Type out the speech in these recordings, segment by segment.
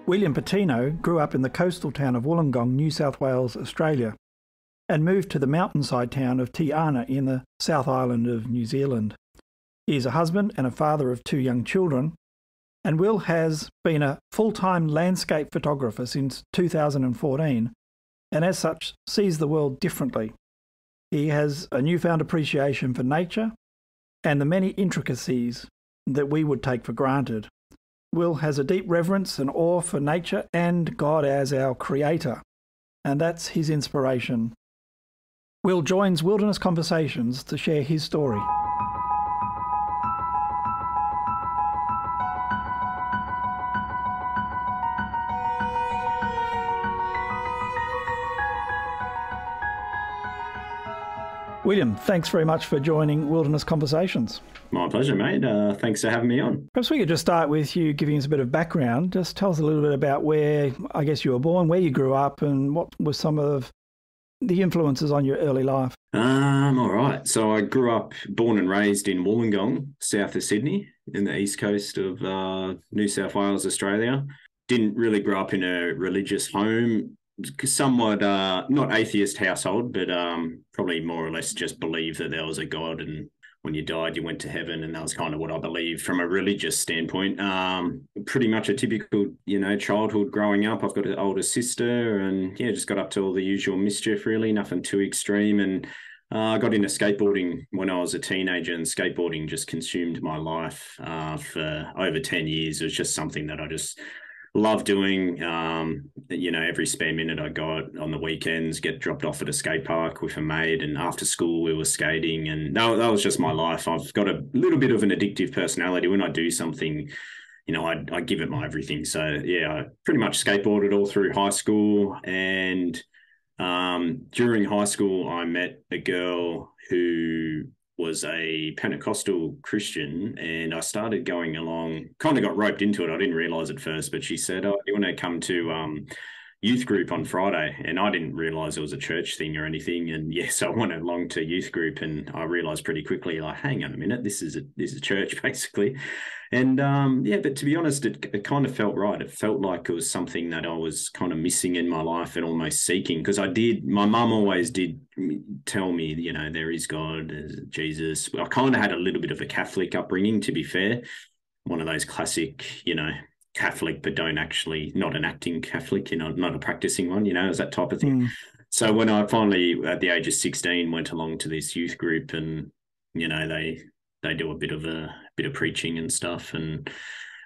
William Patino grew up in the coastal town of Wollongong, New South Wales, Australia, and moved to the mountainside town of Te Anau in the South Island of New Zealand. He is a husband and a father of 2 young children, and Will has been a full-time landscape photographer since 2014, and as such sees the world differently. He has a newfound appreciation for nature and the many intricacies that we would take for granted. Will has a deep reverence and awe for nature and God as our creator, and that's his inspiration. Will joins Wilderness Conversations to share his story. William, thanks very much for joining Wilderness Conversations. My pleasure, mate. Thanks for having me on. Perhaps we could just start with you giving us a bit of background. Just tell us a little bit about where, I guess, you were born, where you grew up, and what were some of the influences on your early life. All right. So I grew up, born and raised in Wollongong, south of Sydney, in the east coast of New South Wales, Australia. Didn't really grow up in a religious home. Somewhat not atheist household, but probably more or less just believed that there was a God, and when you died you went to heaven, and that was kind of what I believed from a religious standpoint. Pretty much a typical childhood growing up. I've got an older sister, and just got up to all the usual mischief, really nothing too extreme. And I got into skateboarding when I was a teenager, and skateboarding just consumed my life for over 10 years. It was just something that I just love doing. Every spare minute I got on the weekends, get dropped off at a skate park with a mate, and after school we were skating, and that was just my life. I've got a little bit of an addictive personality. When I do something, I give it my everything. So I pretty much skateboarded all through high school, and during high school I met a girl who was a Pentecostal Christian, and I started going along, kind of got roped into it. I didn't realize at first, but she said, "Oh, you want to come to youth group on Friday?" And I didn't realize it was a church thing or anything. And so I went along to youth group, and I realized pretty quickly, like, hang on a minute, this is church basically. And but to be honest, it kind of felt right. It felt like it was something that I was kind of missing in my life and almost seeking, because my mum always did tell me, there is God, there's Jesus. I kind of had a little bit of a Catholic upbringing, to be fair. One of those classic, Catholic, but not an acting Catholic, not a practicing one, it was that type of thing. So when I finally, at the age of 16, went along to this youth group, and, they do a bit of preaching and stuff. And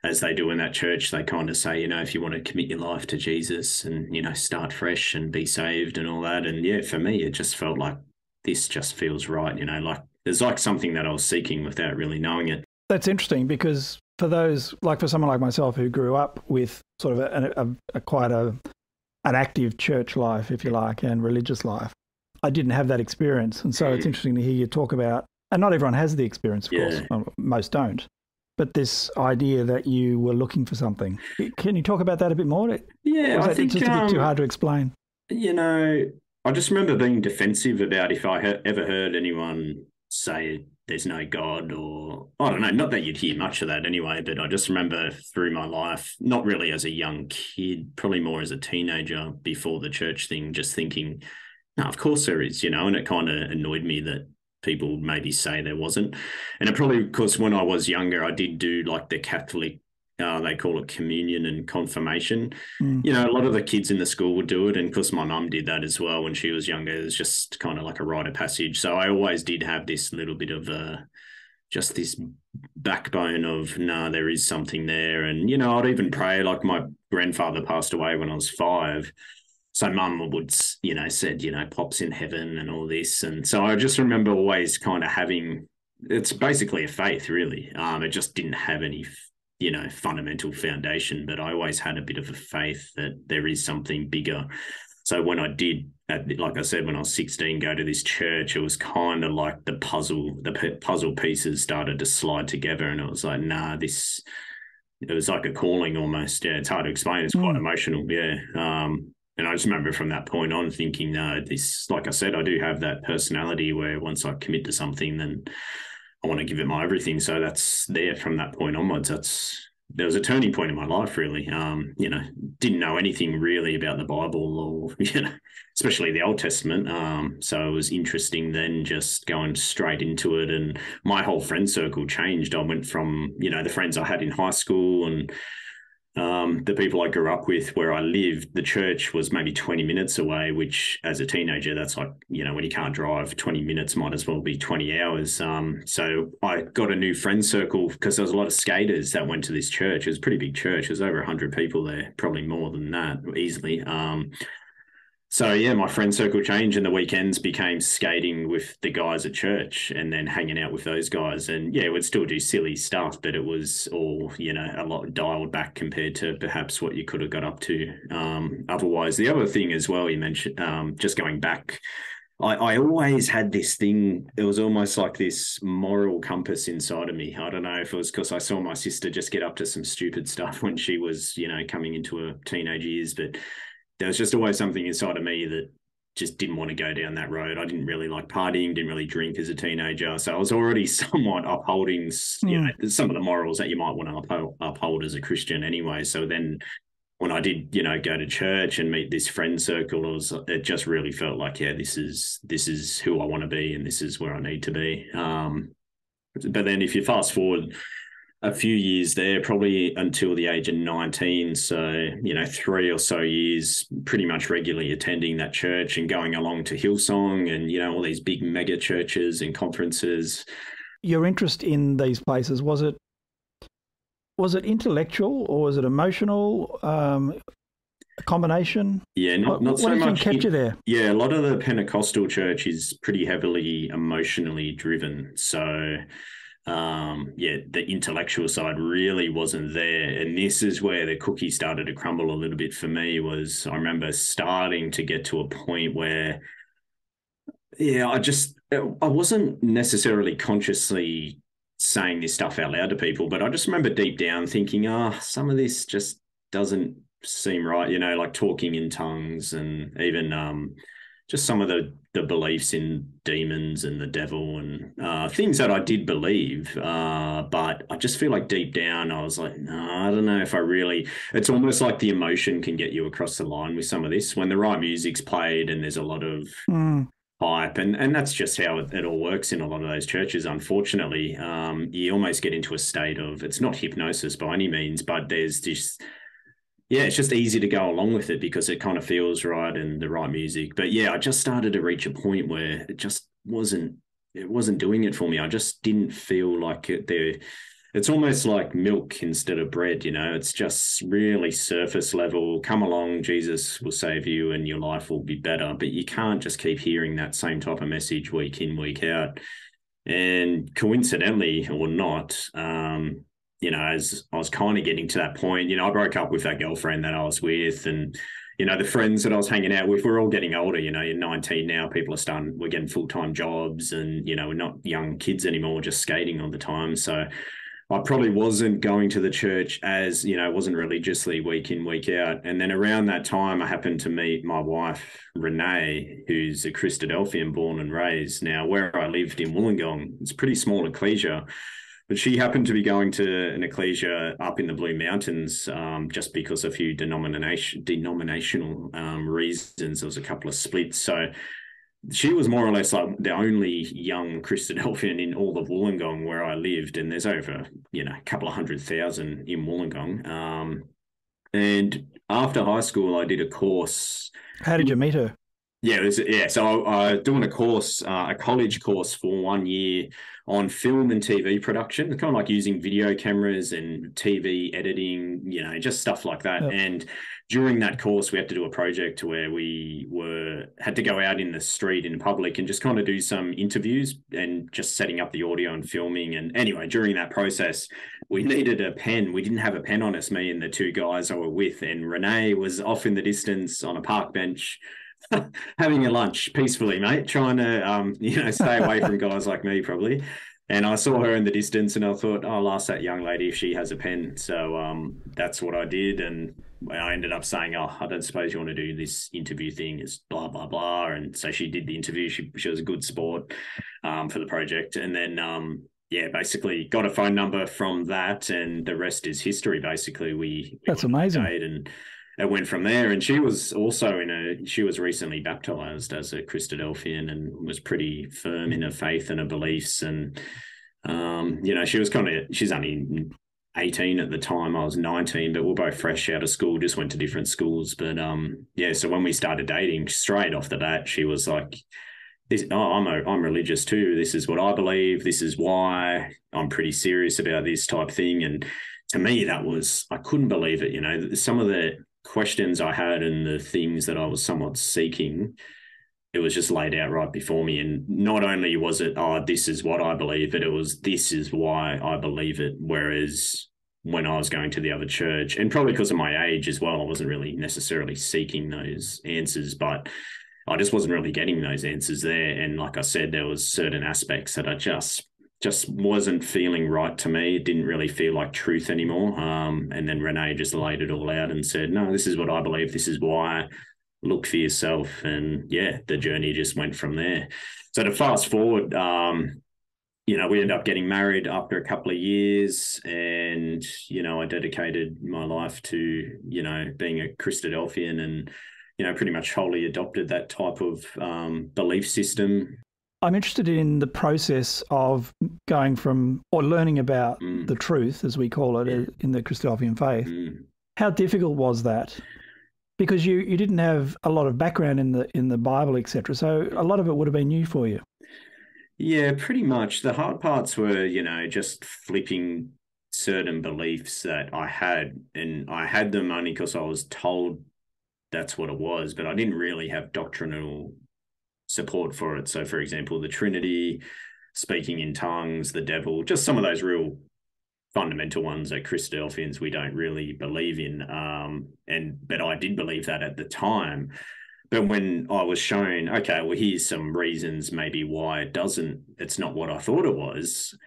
as they do in that church, they kind of say, if you want to commit your life to Jesus and, start fresh and be saved and all that. And for me, it just felt like this just feels right, like there's like something that I was seeking without really knowing it. That's interesting, because for someone like myself who grew up with sort of quite an active church life, if you like, and religious life, I didn't have that experience. And so it's interesting to hear you talk about, and not everyone has the experience, of course, most don't, but this idea that you were looking for something. Can you talk about that a bit more? Yeah, I think it's just a bit too hard to explain. I just remember being defensive about if I ever heard anyone say there's no God, or I don't know, not that you'd hear much of that anyway, but I just remember through my life, not really as a young kid, probably more as a teenager before the church thing, just thinking, no, of course there is, and it kind of annoyed me that people maybe say there wasn't. And it probably, because when I was younger, I did do like the Catholic, they call it communion and confirmation. A lot of the kids in the school would do it. And because my mum did that as well when she was younger, it was just kind of like a rite of passage. So I always did have this little bit of just this backbone of, there is something there. And, I'd even pray, like my grandfather passed away when I was 5. So mum would, said, Pop's in heaven and all this. And so I just remember always kind of having, it's basically a faith, really. It just didn't have any, fundamental foundation, but I always had a bit of a faith that there is something bigger. So when I did, like I said, when I was 16, go to this church, it was kind of like the puzzle pieces started to slide together. And it was like, it was like a calling almost. Yeah, it's hard to explain. It's quite emotional. Yeah. And I just remember from that point on thinking, like I said, I do have that personality where once I commit to something, then I want to give it my everything. So that's there from that point onwards. there was a turning point in my life, really. Didn't know anything really about the Bible or, especially the Old Testament. So it was interesting then just going straight into it. And my whole friend circle changed. I went from, the friends I had in high school and the people I grew up with where I lived, the church was maybe 20 minutes away, which as a teenager, that's like, when you can't drive, 20 minutes might as well be 20 hours. So I got a new friend circle because there was a lot of skaters that went to this church. It was a pretty big church. There was over 100 people there, probably more than that easily. So yeah, my friend circle changed and the weekends became skating with the guys at church and then hanging out with those guys. And yeah, we'd still do silly stuff, but it was all, a lot dialed back compared to perhaps what you could have got up to otherwise. The other thing as well, you mentioned, just going back, I always had this thing. It was almost like this moral compass inside of me. I don't know if it was because I saw my sister just get up to some stupid stuff when she was, coming into her teenage years, but there was just always something inside of me that just didn't want to go down that road. I didn't really like partying, didn't really drink as a teenager. So I was already somewhat upholding, some of the morals that you might want to uphold as a Christian anyway. So then when I did, go to church and meet this friend circle, it just really felt like, yeah, this is who I want to be and this is where I need to be. But then if you fast forward a few years there, probably until the age of 19. So, 3 or so years, pretty much regularly attending that church and going along to Hillsong and, all these big mega churches and conferences. Your interest in these places, was it intellectual or was it emotional? A combination? Yeah, not so much. What kept you there? Yeah, a lot of the Pentecostal church is pretty heavily emotionally driven. So, the intellectual side really wasn't there. And this is where the cookie started to crumble a little bit for me. I remember starting to get to a point where, I wasn't necessarily consciously saying this stuff out loud to people, but I just remember deep down thinking, some of this just doesn't seem right, like talking in tongues and even just some of the beliefs in demons and the devil and things that I did believe. But I just feel like deep down, I was like, no, I don't know if I really, it's almost like the emotion can get you across the line with some of this when the right music's played and there's a lot of hype. And that's just how it all works in a lot of those churches. Unfortunately, you almost get into a state of, it's not hypnosis by any means, but there's this, it's just easy to go along with it because it kind of feels right and the right music. But yeah, I just started to reach a point where it just wasn't doing it for me. I just didn't feel like it there. It's almost like milk instead of bread, it's just really surface level. Come along, Jesus will save you and your life will be better. But you can't just keep hearing that same type of message week in, week out. And coincidentally or not, as I was kind of getting to that point, I broke up with that girlfriend that I was with and, the friends that I was hanging out with, we're all getting older, you're 19 now, we're getting full-time jobs and, we're not young kids anymore, we're just skating all the time. So I probably wasn't going to the church as, wasn't religiously week in, week out. And then around that time, I happened to meet my wife, Renee, who's a Christadelphian born and raised. Now, where I lived in Wollongong, it's a pretty small ecclesia. But she happened to be going to an ecclesia up in the Blue Mountains just because of a few denominational reasons. There was a couple of splits. So she was more or less like the only young Christadelphian in all of Wollongong where I lived. And there's over, a couple of 100,000 in Wollongong. And after high school, I did a course. How did you meet her? So I was doing a course, a college course for 1 year on film and TV production, kind of like using video cameras and TV editing, just stuff like that. Yep. And during that course, we had to do a project where we had to go out in the street in public and just kind of do some interviews and just setting up the audio and filming. And anyway, during that process, we needed a pen. We didn't have a pen on us, me and the two guys I were with. And Renee was off in the distance on a park bench having a lunch peacefully, mate, trying to, stay away from guys like me probably. And I saw her in the distance and I thought, I'll ask that young lady if she has a pen. So that's what I did. And I ended up saying, I don't suppose you want to do this interview thing. It's blah, blah, blah. And so she did the interview. She was a good sport for the project. And then yeah, basically got a phone number from that, and the rest is history. Basically, we That's went on a amazing. date, and it went from there. And she was also she was recently baptized as a Christadelphian and was pretty firm in her faith and her beliefs. And you know, she's only 18 at the time. I was 19, but we're both fresh out of school, just went to different schools. But yeah, so when we started dating, straight off the bat, she was like, I'm religious too. This is what I believe. This is why I'm pretty serious about this type thing. And to me, I couldn't believe it. You know, some of the questions I had and the things that I was somewhat seeking, it was just laid out right before me. And not only was it, oh, this is what I believe, but it was, this is why I believe it. Whereas when I was going to the other church, and probably because of my age as well, I wasn't really necessarily seeking those answers, but I just wasn't really getting those answers there. And like I said, there was certain aspects that I just wasn't feeling right to me. It didn't really feel like truth anymore. And then Renee just laid it all out and said, no, this is what I believe. This is why. Look for yourself. And yeah, the journey just went from there. So to fast forward, you know, we ended up getting married after a couple of years, and, you know, I dedicated my life to, you know, being a Christadelphian, and, you know, pretty much wholly adopted that type of belief system. I'm interested in the process of going from, or learning about the truth, as we call it, in the Christadelphian faith. How difficult was that? Because you didn't have a lot of background in the Bible, etc. So a lot of it would have been new for you. Yeah, pretty much. The hard parts were, you know, just flipping certain beliefs that I had, and I had them only because I was told that's what it was, but I didn't really have doctrinal support for it. So, for example, the Trinity, speaking in tongues, the devil, just some of those real fundamental ones that Christadelphians we don't really believe in. But I did believe that at the time. But when I was shown, okay, well, here's some reasons maybe why it's not what I thought it was,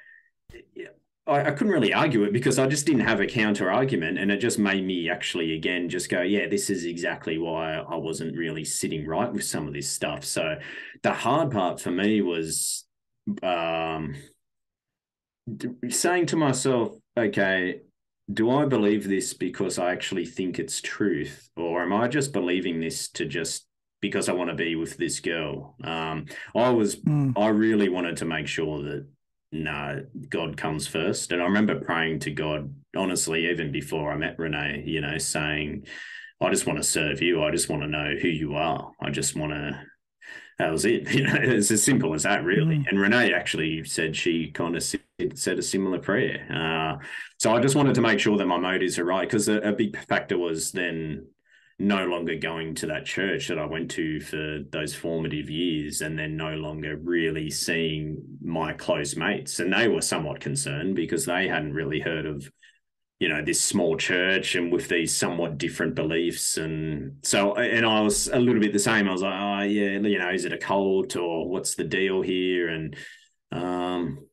I couldn't really argue it because I just didn't have a counter argument. And it just made me actually, again, just go, yeah, this is exactly why I wasn't really sitting right with some of this stuff. So the hard part for me was saying to myself, okay, do I believe this because I actually think it's truth, or am I just believing this because I want to be with this girl? I really wanted to make sure that, no, God comes first. And I remember praying to God, honestly, even before I met Renee, you know, saying, I just want to serve you. I just want to know who you are. That was it. You know, it's as simple as that, really. And Renee actually said she kind of said a similar prayer. So I just wanted to make sure that my motives are right, because a big factor was then no longer going to that church that I went to for those formative years, and then no longer really seeing my close mates. And they were somewhat concerned because they hadn't really heard of, you know, this small church and with these somewhat different beliefs. And so, and I was a little bit the same. I was like, oh yeah, you know, is it a cult or what's the deal here? And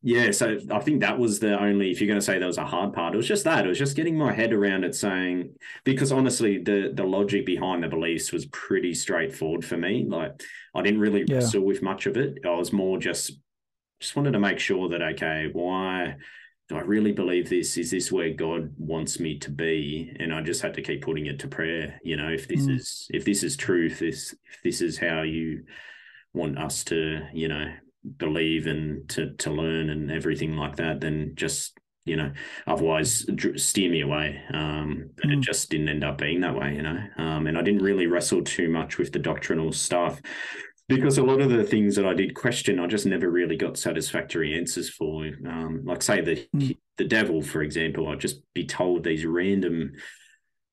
yeah, so I think that was the only, if you're going to say there was a hard part, it was just that. It was just getting my head around it, saying, because honestly, the logic behind the beliefs was pretty straightforward for me. Like, I didn't really wrestle with much of it. I was more just wanted to make sure that, okay, why do I really believe this? Is this where God wants me to be? And I just had to keep putting it to prayer. You know, if this is truth, if this is how you want us to, you know, believe and to learn and everything like that, then just, you know, otherwise steer me away. But it just didn't end up being that way, you know. And I didn't really wrestle too much with the doctrinal stuff, because a lot of the things that I did question, I just never really got satisfactory answers for. Like, say, the devil, for example, I'd just be told these random,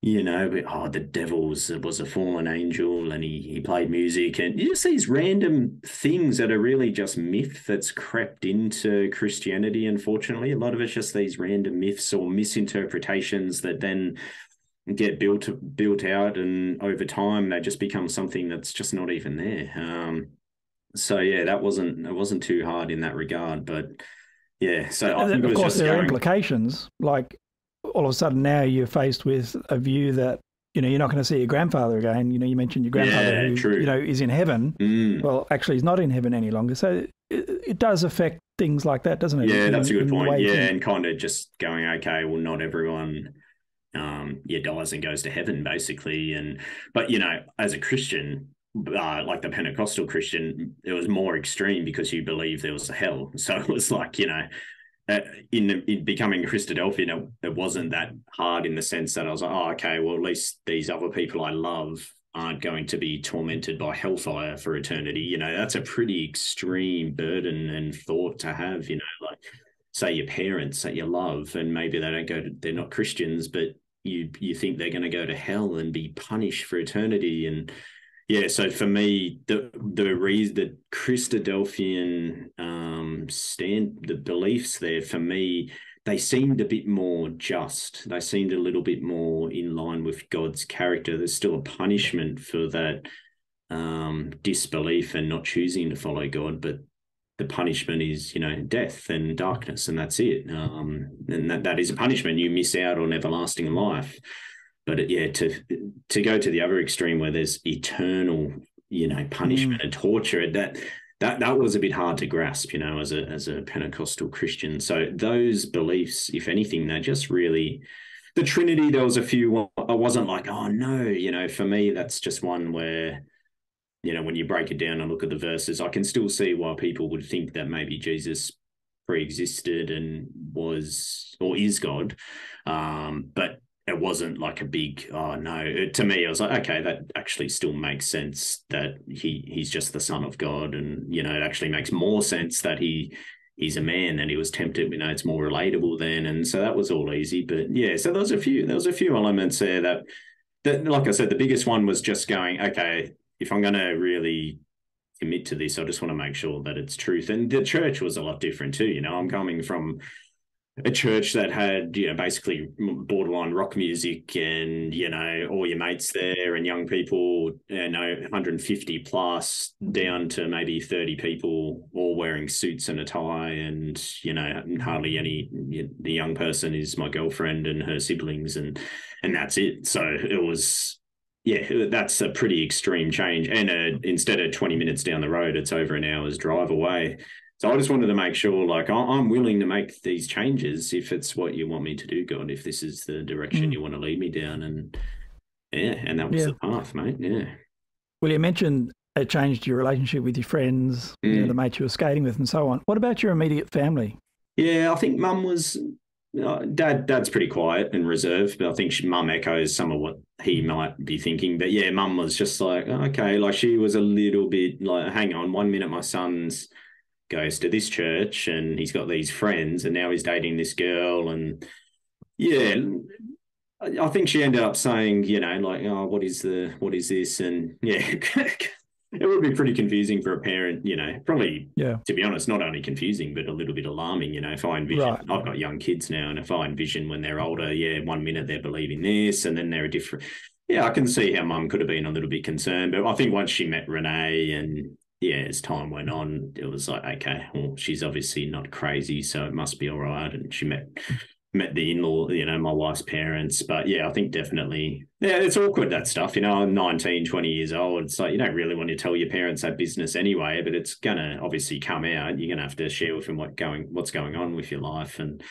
you know, the devil was a fallen angel and he played music, and you just these random things that are really just myth that's crept into Christianity. Unfortunately, a lot of it's just these random myths or misinterpretations that then get built out, and over time they just become something that's just not even there. So yeah, it wasn't too hard in that regard, but yeah. So I think of course there are implications. Like, all of a sudden now you're faced with a view that, you know, you're not going to see your grandfather again. You know, you mentioned your grandfather who, you know, is in heaven. Well, actually he's not in heaven any longer. So it does affect things like that, doesn't it? Yeah, that's a good point. Yeah, can... and kind of just going, okay, well, not everyone dies and goes to heaven, basically. But as a Christian, like the Pentecostal Christian, it was more extreme because you believe there was a hell. So it was like, in becoming a Christadelphian, it wasn't that hard in the sense that I was like, oh, okay, well, at least these other people I love aren't going to be tormented by hellfire for eternity. That's a pretty extreme burden and thought to have, like say your parents that you love and maybe they're not Christians, but you think they're going to go to hell and be punished for eternity. And yeah, so for me, the reason the Christadelphian the beliefs there, for me, they seemed a bit more just. They seemed a little bit more in line with God's character. There's still a punishment for that disbelief and not choosing to follow God, but the punishment is, death and darkness, and that's it. And that is a punishment. You miss out on everlasting life. But to go to the other extreme where there's eternal, punishment and torture, that was a bit hard to grasp, as a Pentecostal Christian. So those beliefs, if anything, they're just really the Trinity. There was a few. I wasn't like, oh no, for me that's just one where, when you break it down and look at the verses, I can still see why people would think that maybe Jesus pre-existed and was or is God, but it wasn't like a big, oh no. To me, I was like, okay, that actually still makes sense that he's just the Son of God. And, it actually makes more sense that he's a man and he was tempted. It's more relatable then. And so that was all easy. But yeah, so there was a few elements there that, like I said, the biggest one was just going, okay, if I'm going to really commit to this, I just want to make sure that it's truth. And the church was a lot different too. I'm coming from a church that had, basically borderline rock music and, all your mates there and young people, 150 plus down to maybe 30 people all wearing suits and a tie and, hardly any, the young person is my girlfriend and her siblings and that's it. So it was, yeah, that's a pretty extreme change. And instead of 20 minutes down the road, it's over an hour's drive away. So I just wanted to make sure, like, I'm willing to make these changes if it's what you want me to do, God, if this is the direction you want to lead me down. And and that was the path, mate. Yeah. Well, you mentioned it changed your relationship with your friends, the mates you were skating with and so on. What about your immediate family? Yeah, I think Mum was, Dad's pretty quiet and reserved, but I think Mum echoes some of what he might be thinking. But yeah, Mum was just like, okay, like she was a little bit like, hang on, 1 minute my son's goes to this church and he's got these friends and now he's dating this girl. And yeah, I think she ended up saying, like, oh, what is this? And yeah, it would be pretty confusing for a parent, probably, to be honest, not only confusing, but a little bit alarming, if I envision, I've got young kids now, and if I envision when they're older, 1 minute they're believing this and then they're a different, I can see how Mum could have been a little bit concerned. But I think once she met Renee and as time went on, it was like, okay, well, she's obviously not crazy, so it must be all right. And she met the in-law, my wife's parents. But yeah, I think definitely, it's awkward, that stuff. I'm 19, 20 years old. It's like, you don't really want to tell your parents that business anyway, but it's going to obviously come out. You're going to have to share with them what's going on with your life. And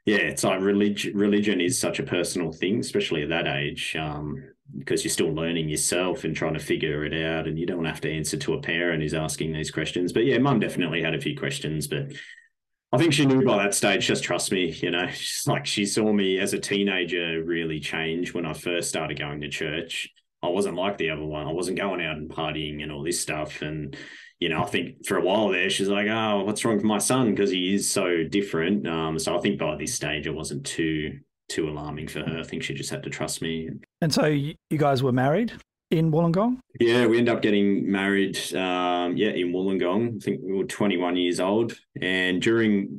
yeah, it's like religion is such a personal thing, especially at that age. Because you're still learning yourself and trying to figure it out, and you don't have to answer to a parent who's asking these questions. But yeah, Mum definitely had a few questions, but I think she knew by that stage, just trust me, she's like, she saw me as a teenager really change when I first started going to church. I wasn't like the other one. I wasn't going out and partying and all this stuff. And, I think for a while there, she's like, oh, what's wrong with my son? Because he is so different. So I think by this stage, it wasn't too alarming for her. I think she just had to trust me. And so you guys were married in Wollongong? Yeah, we ended up getting married, in Wollongong. I think we were 21 years old. And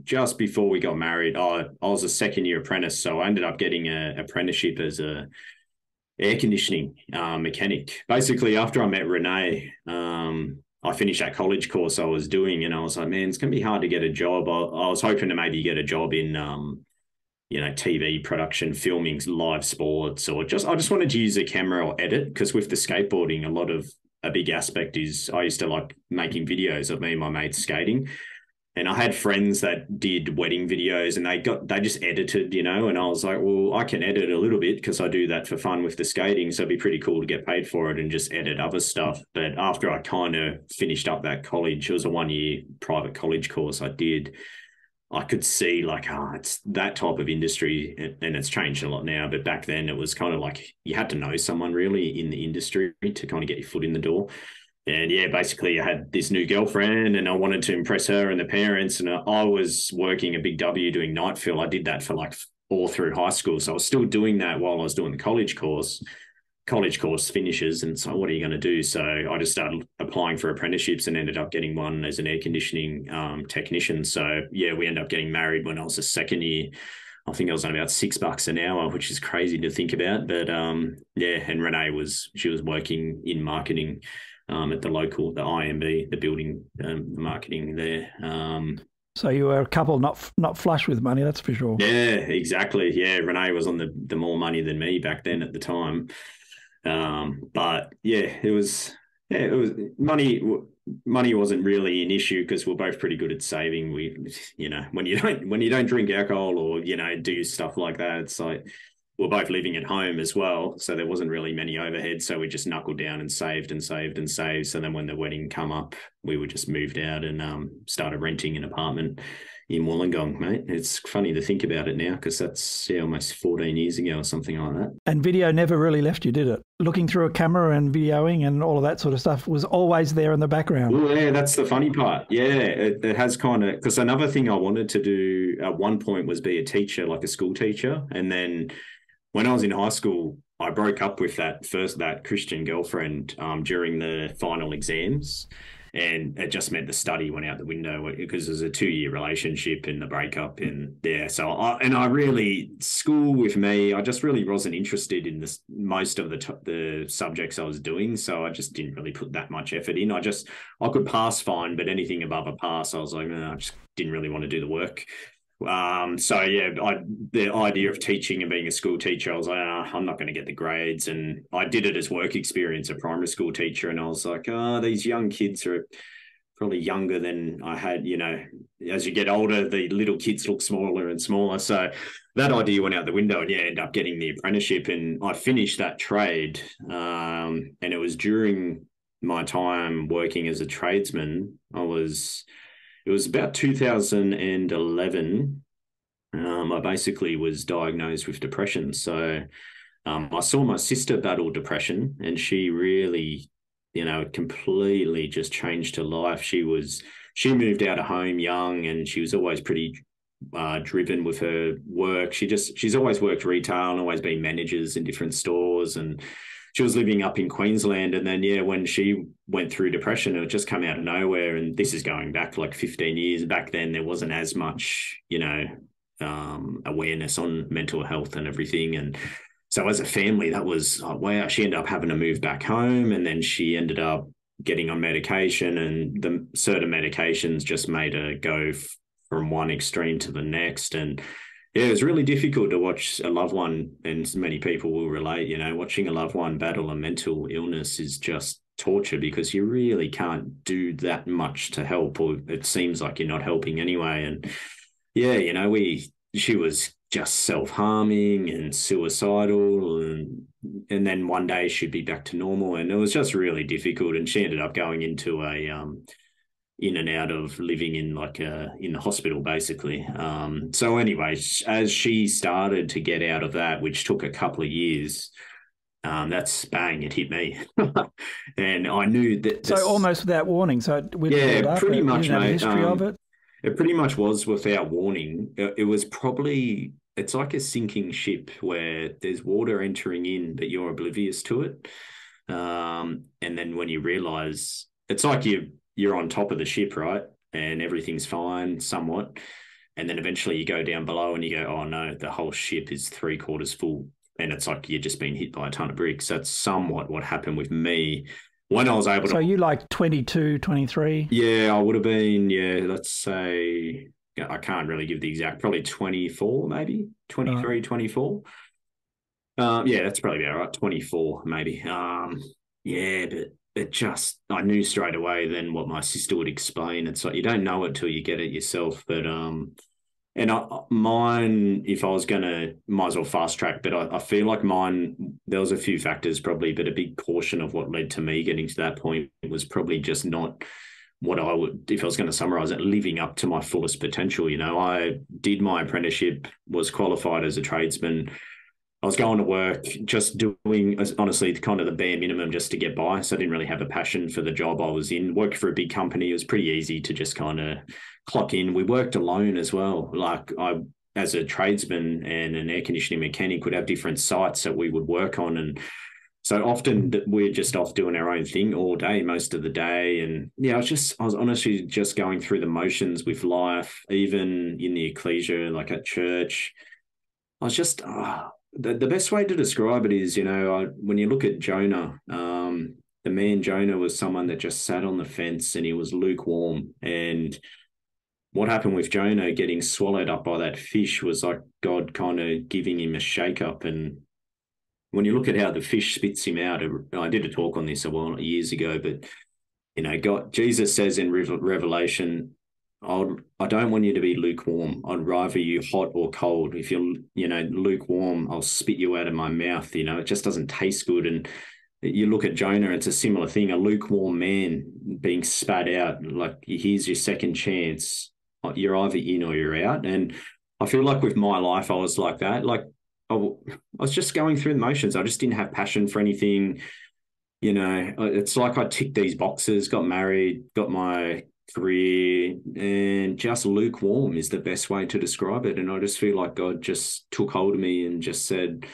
just before we got married, I was a second-year apprentice, so I ended up getting an apprenticeship as a air conditioning mechanic. Basically, after I met Renee, I finished that college course I was doing, and I was like, man, it's going to be hard to get a job. I was hoping to maybe get a job in TV production, filming live sports, or I just wanted to use a camera or edit, because with the skateboarding, a big aspect is I used to like making videos of me and my mates skating. And I had friends that did wedding videos and they just edited, you know, and I was like, well, I can edit a little bit because I do that for fun with the skating. So it'd be pretty cool to get paid for it and just edit other stuff. But after I kind of finished up that college, it was a 1 year private college course I did. I could see like, it's that type of industry, and it's changed a lot now. But back then it was kind of like you had to know someone really in the industry to kind of get your foot in the door. And yeah, basically, I had this new girlfriend and I wanted to impress her and the parents. And I was working a Big W doing night fill. I did that for like all through high school. So I was still doing that while I was doing the college course. College course finishes. And so, what are you going to do? So I just started applying for apprenticeships and ended up getting one as an air conditioning technician. So yeah, we ended up getting married when I was a second year. I think I was on about $6 an hour, which is crazy to think about. But yeah, and Renee was working in marketing at the IMB, the building marketing there. So you were a couple not flush with money, that's for sure. Yeah, exactly. Yeah, Renee was on the more money than me back then at the time. But yeah, it was money. Money wasn't really an issue because we're both pretty good at saving. When you don't drink alcohol or do stuff like that, it's like we're both living at home as well, so there wasn't really many overheads. So we just knuckled down and saved and saved and saved. So then when the wedding come up, we were just moved out and started renting an apartment in Wollongong, mate. It's funny to think about it now because that's almost 14 years ago or something like that. And video never really left you, did it? Looking through a camera and videoing and all of that sort of stuff was always there in the background. Oh, yeah, that's the funny part. Yeah, it has kind of, because another thing I wanted to do at one point was be a teacher, like a school teacher. And then when I was in high school, I broke up with that Christian girlfriend during the final exams. And it just meant the study went out the window because it was a 2-year relationship and the breakup. And yeah, so school with me, I just really wasn't interested in most of the subjects I was doing. So I just didn't really put that much effort in. I could pass fine, but anything above a pass, I was like, I just didn't really want to do the work. So yeah, the idea of teaching and being a school teacher, I was like, I'm not going to get the grades. And I did it as work experience, a primary school teacher. And I was like, these young kids are probably younger than I had, as you get older, the little kids look smaller and smaller. So that idea went out the window and yeah, ended up getting the apprenticeship and I finished that trade. And it was during my time working as a tradesman, it was about 2011. I basically was diagnosed with depression. So I saw my sister battle depression and she really, completely just changed her life. She moved out of home young and she was always pretty driven with her work. She's always worked retail and always been managers in different stores and she was living up in Queensland. And then, yeah, when she went through depression, it just come out of nowhere. And this is going back like 15 years. Back then, there wasn't as much, awareness on mental health and everything. And so as a family, that was, wow, she ended up having to move back home. And then she ended up getting on medication and the certain medications just made her go from one extreme to the next. And yeah, it was really difficult to watch a loved one, and many people will relate, watching a loved one battle a mental illness is just torture because you really can't do that much to help, or it seems like you're not helping anyway. And yeah, she was just self-harming and suicidal and then one day she'd be back to normal and it was just really difficult. And she ended up going into in and out of living in in the hospital basically. So anyway, as she started to get out of that, which took a couple of years, that's bang, it hit me. And I knew that. So almost without warning. So yeah, pretty much, mate. History of it. It pretty much was without warning. It was probably, it's like a sinking ship where there's water entering in, but you're oblivious to it. And then when you realize, it's like you're on top of the ship, right? And everything's fine somewhat. And then eventually you go down below and you go, oh no, the whole ship is 3/4 full. And it's like you're just being hit by a ton of bricks. That's somewhat what happened with me when I was able to. So you like 22, 23? Yeah, I would have been, let's say, I can't really give the exact, probably 24 maybe, 23, 24. Yeah, that's probably about right, 24 maybe. Yeah, but I knew straight away then what my sister would explain. It's like, you don't know it till you get it yourself. But, mine, if I was going to, might as well fast track, but I feel like mine, there was a few factors probably, but a big portion of what led to me getting to that point was probably just not what I would, if I was going to summarize it, living up to my fullest potential. You know, I did my apprenticeship, was qualified as a tradesman. I was going to work, just doing, honestly, kind of the bare minimum just to get by. So I didn't really have a passion for the job I was in. Worked for a big company. It was pretty easy to just kind of clock in. We worked alone as well. Like as a tradesman and an air conditioning mechanic, would have different sites that we would work on. And so often we're just off doing our own thing all day, most of the day. And yeah, I was honestly just going through the motions with life, even in the ecclesia, like at church. I was just, the best way to describe it is, you know, when you look at Jonah, the man Jonah was someone that just sat on the fence and he was lukewarm. And what happened with Jonah getting swallowed up by that fish was like God kind of giving him a shake up. And when you look at how the fish spits him out, I did a talk on this a while years ago, but you know, Jesus says in Revelation, I don't want you to be lukewarm. I'd rather you hot or cold. If you're, you know, lukewarm, I'll spit you out of my mouth. You know, it just doesn't taste good. And you look at Jonah, it's a similar thing. A lukewarm man being spat out, like here's your second chance. You're either in or you're out. And I feel like with my life, I was like that. Like I was just going through the motions. I just didn't have passion for anything. You know, it's like I ticked these boxes, got married, got my career, and just lukewarm is the best way to describe it. And I just feel like God just took hold of me and just said,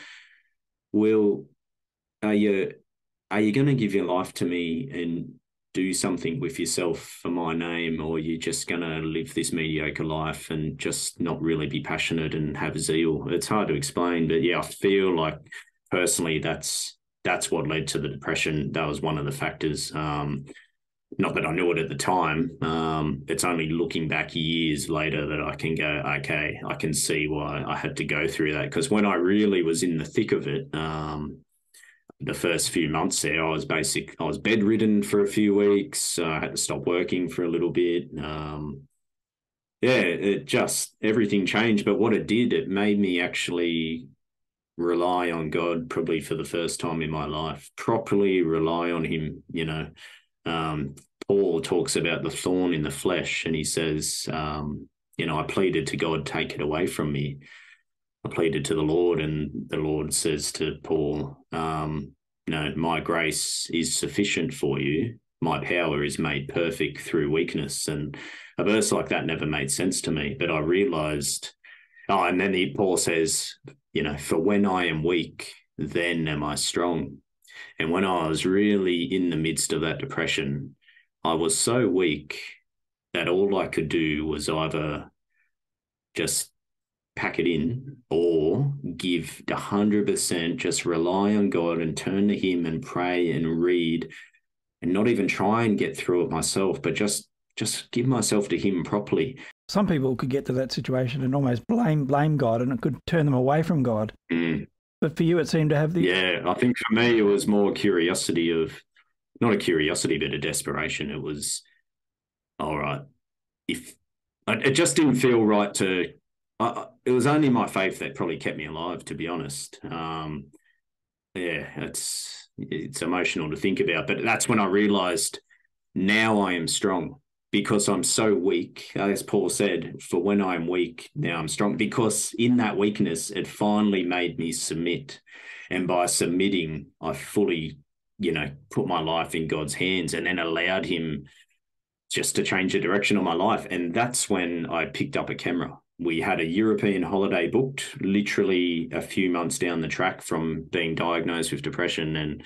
Will, are you going to give your life to me and do something with yourself for my name, or are you just going to live this mediocre life and just not really be passionate and have zeal? It's hard to explain, but yeah, I feel like personally that's what led to the depression. That was one of the factors. Not that I knew it at the time. It's only looking back years later that I can go, okay, I can see why I had to go through that. Because when I really was in the thick of it, the first few months there, I was bedridden for a few weeks. I had to stop working for a little bit. Everything changed. But what it did, it made me actually rely on God probably for the first time in my life, properly rely on him, you know. Paul talks about the thorn in the flesh, and he says, you know, I pleaded to God, take it away from me. I pleaded to the Lord, and the Lord says to Paul, no, my grace is sufficient for you. My power is made perfect through weakness. And a verse like that never made sense to me, but I realized, and then Paul says, you know, for when I am weak, then am I strong. And when I was really in the midst of that depression, I was so weak that all I could do was either just pack it in or give 100%, just rely on God and turn to him and pray and read and not even try and get through it myself, but just give myself to him properly. Some people could get to that situation and almost blame God, and it could turn them away from God. Mm. But for you, it seemed to have the... Yeah, I think for me, it was more curiosity of, not a curiosity, but a desperation. It was, all right, it just didn't feel right to, it was only my faith that probably kept me alive, to be honest. It's emotional to think about, but that's when I realized now I am strong because I'm so weak. As Paul said, for when I'm weak, now I'm strong, because in that weakness, it finally made me submit. And by submitting, I fully, you know, put my life in God's hands and then allowed him just to change the direction of my life. And that's when I picked up a camera. We had a European holiday booked literally a few months down the track from being diagnosed with depression, and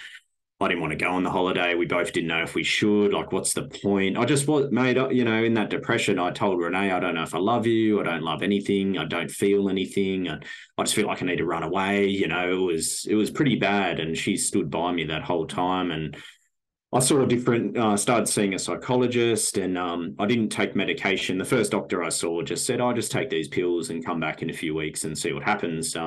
I didn't want to go on the holiday. We both didn't know if we should. Like, what's the point? I just was made up, you know, in that depression. I told Renee, I don't know if I love you. I don't love anything. I don't feel anything. I just feel like I need to run away. You know, it was pretty bad. And she stood by me that whole time. And I saw started seeing a psychologist, and I didn't take medication. The first doctor I saw just said, just take these pills and come back in a few weeks and see what happens.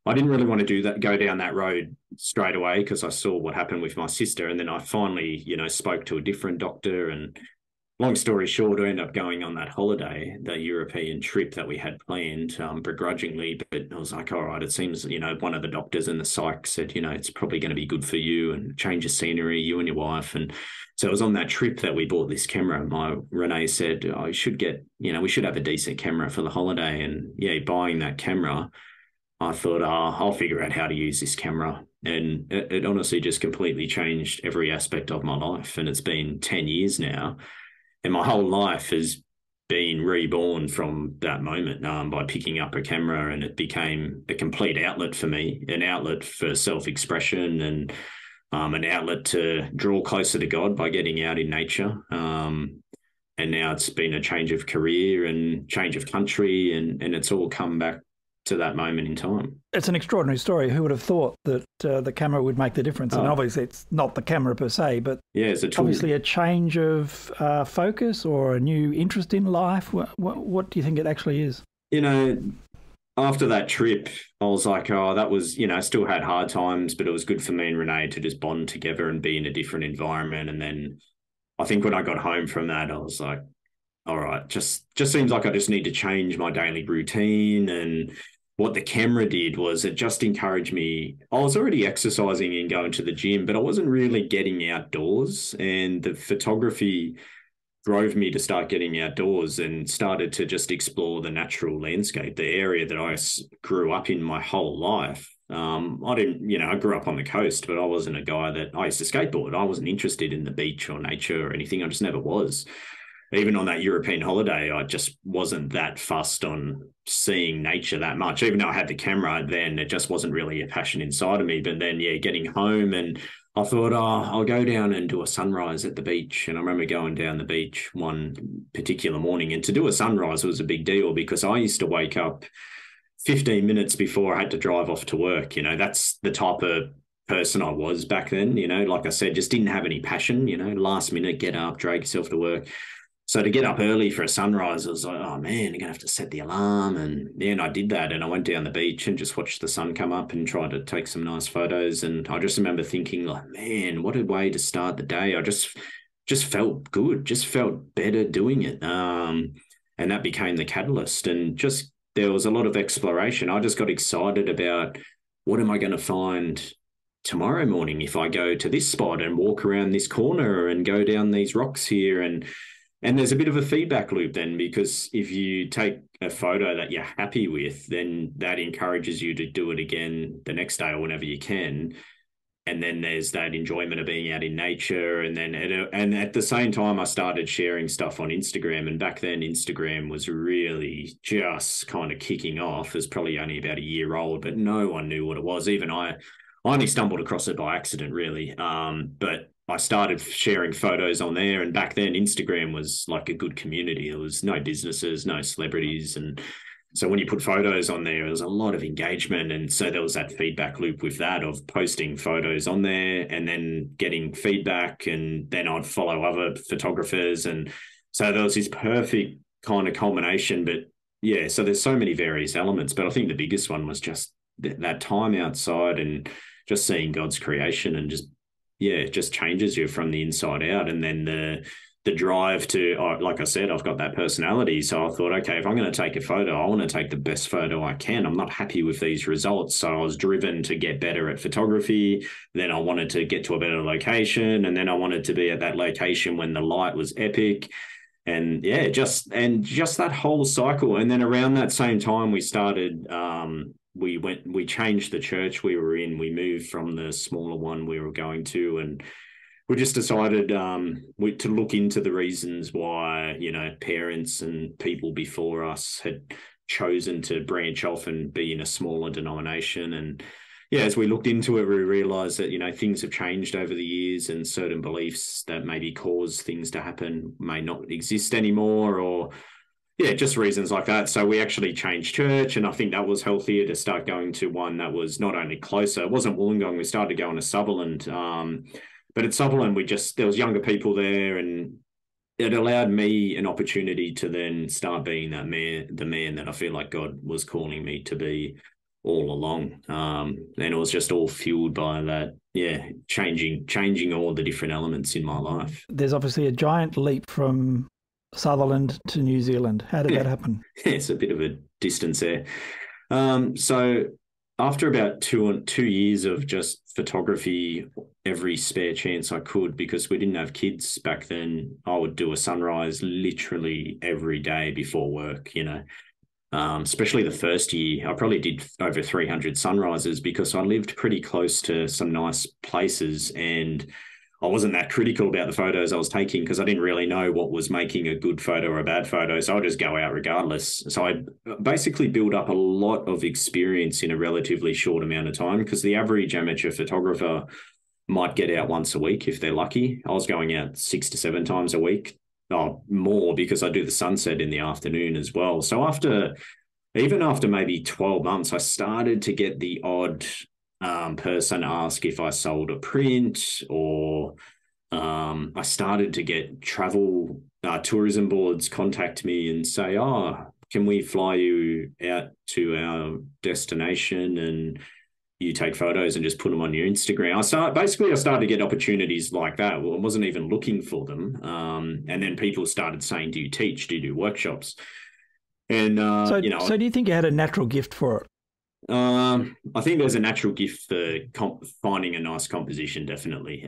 I didn't really want to do that, go down that road straight away, because I saw what happened with my sister. And then I finally, spoke to a different doctor, and long story short, I ended up going on that holiday, the European trip that we had planned, begrudgingly. But I was like, all right, it seems, one of the doctors in the psych said, it's probably going to be good for you and change of scenery, you and your wife. And so it was on that trip that we bought this camera. Renee said, oh, you should get, we should have a decent camera for the holiday. And yeah, buying that camera, I thought, I'll figure out how to use this camera. And it honestly just completely changed every aspect of my life. And it's been 10 years now. And my whole life has been reborn from that moment, by picking up a camera, and it became a complete outlet for me, an outlet for self-expression, and an outlet to draw closer to God by getting out in nature. And now it's been a change of career and change of country, and it's all come back to that moment in time. It's an extraordinary story. Who would have thought that the camera would make the difference? And obviously it's not the camera per se, but yeah, it's a tool. Obviously a change of focus or a new interest in life. What do you think it actually is? After that trip, I was like, that was, I still had hard times, but it was good for me and Renee to just bond together and be in a different environment. And then I think when I got home from that, I was like, all right, just seems like I just need to change my daily routine. And what the camera did was it just encouraged me. I was already exercising and going to the gym, but I wasn't really getting outdoors. And the photography drove me to start getting outdoors and started to just explore the natural landscape, the area that I grew up in my whole life. I didn't, I grew up on the coast, but I wasn't a guy that I used to skateboard. I wasn't interested in the beach or nature or anything. I just never was. Even on that European holiday, I just wasn't that fussed on seeing nature that much. Even though I had the camera then, it just wasn't really a passion inside of me. But then, yeah, getting home, and I thought, I'll go down and do a sunrise at the beach. And I remember going down the beach one particular morning, and to do a sunrise was a big deal, because I used to wake up 15 minutes before I had to drive off to work. That's the type of person I was back then. Like I said, just didn't have any passion, last minute, get up, drag yourself to work. So to get up early for a sunrise, I was like, oh man, I'm going to have to set the alarm. And then I did that, and I went down the beach and just watched the sun come up and tried to take some nice photos. And I just remember thinking, like, man, what a way to start the day. I just felt good, just felt better doing it. And that became the catalyst. And just there was a lot of exploration. I just got excited about, what am I going to find tomorrow morning if I go to this spot and walk around this corner and go down these rocks here? And there's a bit of a feedback loop then, because if you take a photo that you're happy with, then that encourages you to do it again the next day or whenever you can. And then there's that enjoyment of being out in nature. And then at the same time, I started sharing stuff on Instagram. And back then, Instagram was really just kind of kicking off. It was probably only about a year old, but no one knew what it was. Even I only stumbled across it by accident, really. But I started sharing photos on there. And back then, Instagram was like a good community. There was no businesses, no celebrities. And so when you put photos on there was a lot of engagement. And so there was that feedback loop with that, of posting photos on there and then getting feedback. And then I'd follow other photographers. And so there was this perfect kind of culmination. But yeah, so there's so many various elements. But I think the biggest one was just that time outside and just seeing God's creation, and just, yeah, it just changes you from the inside out. And then the drive to, like I said, I've got that personality. So I thought, okay, if I'm going to take a photo, I want to take the best photo I can. I'm not happy with these results. So I was driven to get better at photography. Then I wanted to get to a better location. And then I wanted to be at that location when the light was epic. And yeah, just that whole cycle. And then around that same time, we started, we changed the church we were in. We moved from the smaller one we were going to, and we just decided to look into the reasons why, parents and people before us had chosen to branch off and be in a smaller denomination. And yeah, as we looked into it, we realized that, things have changed over the years, and certain beliefs that maybe cause things to happen may not exist anymore, or yeah, just reasons like that. So we actually changed church, and I think that was healthier to start going to one that was not only closer. It wasn't Wollongong. We started going to Sutherland. But at Sutherland, there was younger people there, and it allowed me an opportunity to then start being the man that I feel like God was calling me to be. all along. And it was just all fueled by that, changing all the different elements in my life. There's obviously a giant leap from Sutherland to New Zealand. How did that happen? It's a bit of a distance there. So after about two years of just photography every spare chance I could, because we didn't have kids back then, I would do a sunrise literally every day before work, especially the first year. I probably did over 300 sunrises because I lived pretty close to some nice places, and I wasn't that critical about the photos I was taking because I didn't really know what was making a good photo or a bad photo. So I'd just go out regardless. So I basically built up a lot of experience in a relatively short amount of time, because the average amateur photographer might get out once a week if they're lucky. I was going out 6 to 7 times a week, more, because I do the sunset in the afternoon as well. So even after maybe 12 months, I started to get the odd person ask if I sold a print, or I started to get travel tourism boards contact me and say, can we fly you out to our destination and you take photos and just put them on your Instagram? I started to get opportunities like that. Well, I wasn't even looking for them. And then people started saying, do you teach? Do you do workshops? And, so do you think you had a natural gift for it? I think there's a natural gift for finding a nice composition, definitely.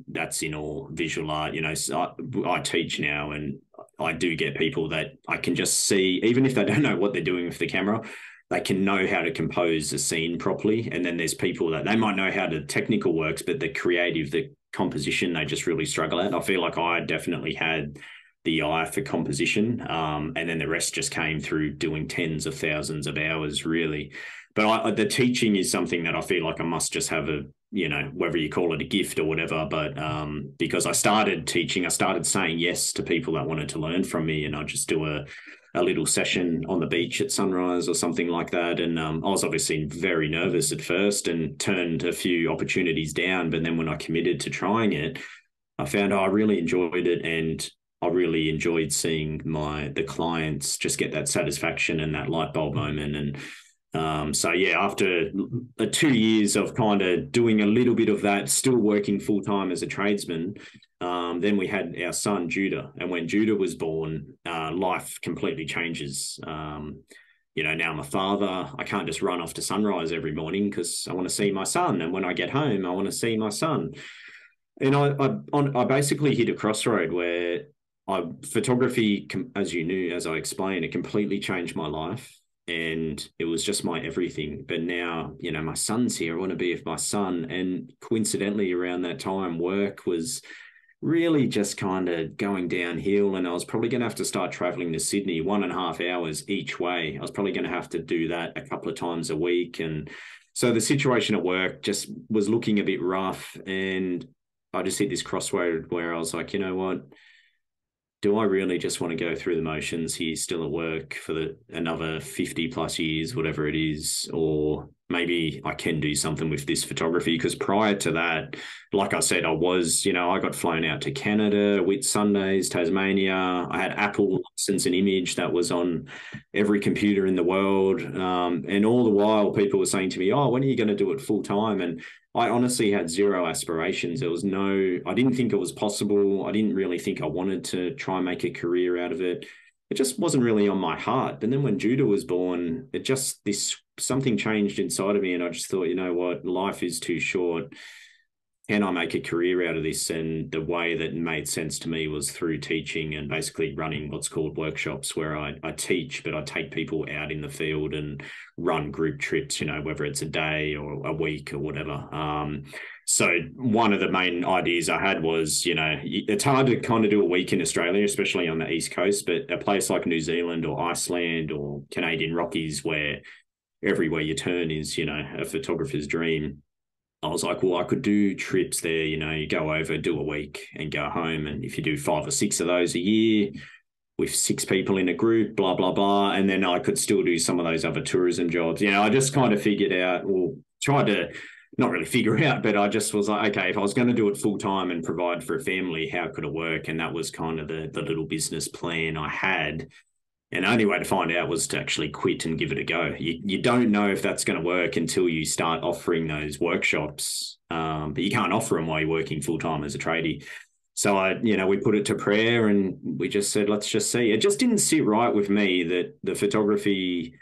That's in all visual art. So I teach now, and I do get people that I can just see, even if they don't know what they're doing with the camera, they can know how to compose a scene properly. And then there's people that they might know how the technical works, but the creative, the composition, they just really struggle at. I feel like I definitely had the eye for composition. And then the rest just came through doing tens of thousands of hours, really. But the teaching is something that I feel like I must just have whether you call it a gift or whatever. But because I started teaching, I started saying yes to people that wanted to learn from me, and I'd just do a little session on the beach at sunrise or something like that. And I was obviously very nervous at first and turned a few opportunities down. But then when I committed to trying it, I found I really enjoyed it, and I really enjoyed seeing the clients just get that satisfaction and that light bulb moment. And after 2 years of kind of doing a little bit of that, still working full time as a tradesman, then we had our son Judah, and when Judah was born, life completely changes. Now I'm a father. I can't just run off to sunrise every morning because I want to see my son, and when I get home, I want to see my son. And I basically hit a crossroad where photography, as I explained, it completely changed my life. And it was just my everything. But now, my son's here. I want to be with my son. And coincidentally, around that time, work was really just kind of going downhill. And I was probably going to have to start traveling to Sydney 1.5 hours each way. I was probably going to have to do that a couple of times a week. And so the situation at work just was looking a bit rough. And I just hit this crossroad where I was like, you know what? Do I really just want to go through the motions here, still at work for another 50 plus years, whatever it is? Or maybe I can do something with this photography? Because prior to that, like I said, I got flown out to Canada, Whitsundays, Tasmania. I had Apple License and Image that was on every computer in the world. And all the while people were saying to me, when are you going to do it full time? And I honestly had zero aspirations. I didn't think it was possible. I didn't really think I wanted to try and make a career out of it. It just wasn't really on my heart. But then when Judah was born, something changed inside of me. And I just thought, you know what, life is too short. Can I make a career out of this? And the way that made sense to me was through teaching and basically running what's called workshops, where I teach, but I take people out in the field and run group trips, whether it's a day or a week or whatever. So one of the main ideas I had was, it's hard to kind of do a week in Australia, especially on the East Coast, but a place like New Zealand or Iceland or Canadian Rockies, where everywhere you turn is, a photographer's dream. I was like, well, I could do trips there, you go over, do a week and go home. And if you do 5 or 6 of those a year with 6 people in a group, blah, blah, blah. And then I could still do some of those other tourism jobs. I just kind of figured out, tried to not really figure out, but I just was like, okay, if I was going to do it full time and provide for a family, how could it work? And that was kind of the little business plan I had. And the only way to find out was to actually quit and give it a go. You don't know if that's going to work until you start offering those workshops, but you can't offer them while you're working full-time as a tradie. So we put it to prayer and we just said, let's just see. It just didn't sit right with me that the photography,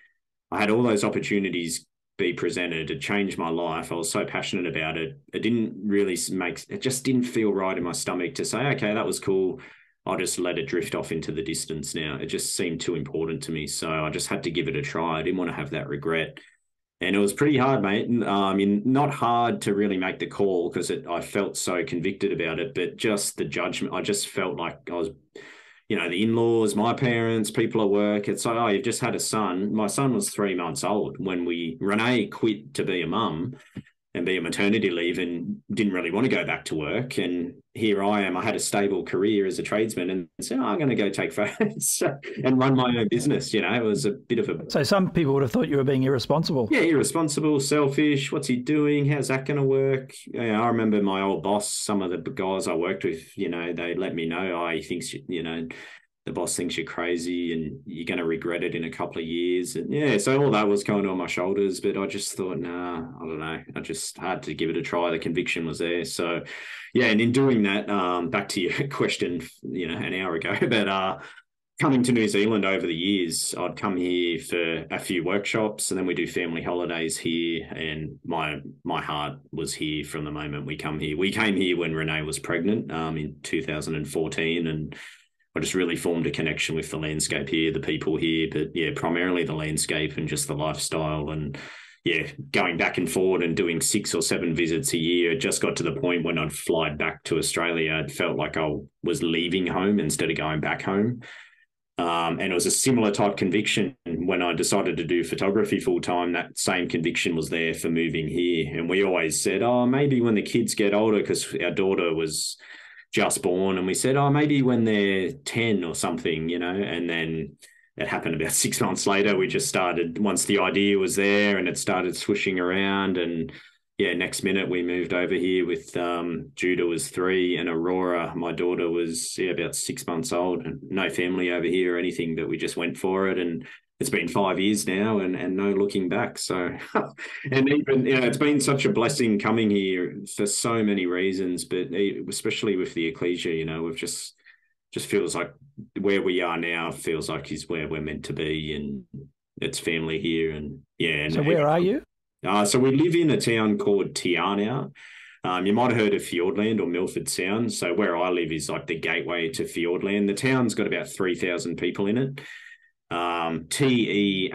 I had all those opportunities be presented. It changed my life. I was so passionate about it. It just didn't feel right in my stomach to say, okay, that was cool. I'll just let it drift off into the distance now. It just seemed too important to me. So I just had to give it a try. I didn't want to have that regret. And it was pretty hard, mate. Not hard to really make the call because I felt so convicted about it, but just the judgment, I just felt like I was, the in-laws, my parents, people at work. It's like, oh, you've just had a son. My son was 3 months old when Renee quit to be a mum and be a maternity leave and didn't really want to go back to work. And here I am. I had a stable career as a tradesman and said, I'm going to go take photos and run my own business. It was a bit of a... So some people would have thought you were being irresponsible. Yeah, irresponsible, selfish. What's he doing? How's that going to work? I remember my old boss, some of the guys I worked with, they let me know, he thinks, the boss thinks you're crazy and you're going to regret it in a couple of years. And yeah, so all that was going on my shoulders, but I just thought, nah, I don't know. I just had to give it a try. The conviction was there. So yeah, and in doing that, back to your question, an hour ago, but coming to New Zealand over the years, I'd come here for a few workshops and then we do family holidays here. And my heart was here from the moment we come here. We came here when Renee was pregnant in 2014 and I just really formed a connection with the landscape here, the people here, but yeah, primarily the landscape and just the lifestyle. And yeah, going back and forward and doing 6 or 7 visits a year, it just got to the point when I'd fly back to Australia, it felt like I was leaving home instead of going back home. And it was a similar type conviction when I decided to do photography full time. That same conviction was there for moving here. And we always said, oh, maybe when the kids get older, because our daughter was just born, and we said, oh, maybe when they're 10 or something, and then it happened about 6 months later. We just started, once the idea was there and it started swishing around, and yeah, next minute we moved over here with Judah was 3 and Aurora, my daughter, was about 6 months old, and no family over here or anything, but we just went for it. And it's been 5 years now and no looking back. So, and even, it's been such a blessing coming here for so many reasons, but especially with the ecclesia, we've just feels like where we are now feels like is where we're meant to be, and it's family here. And yeah. So where are you? So we live in a town called Te Anau. You might have heard of Fiordland or Milford Sound. So where I live is like the gateway to Fiordland. The town's got about 3,000 people in it. Teanau, Te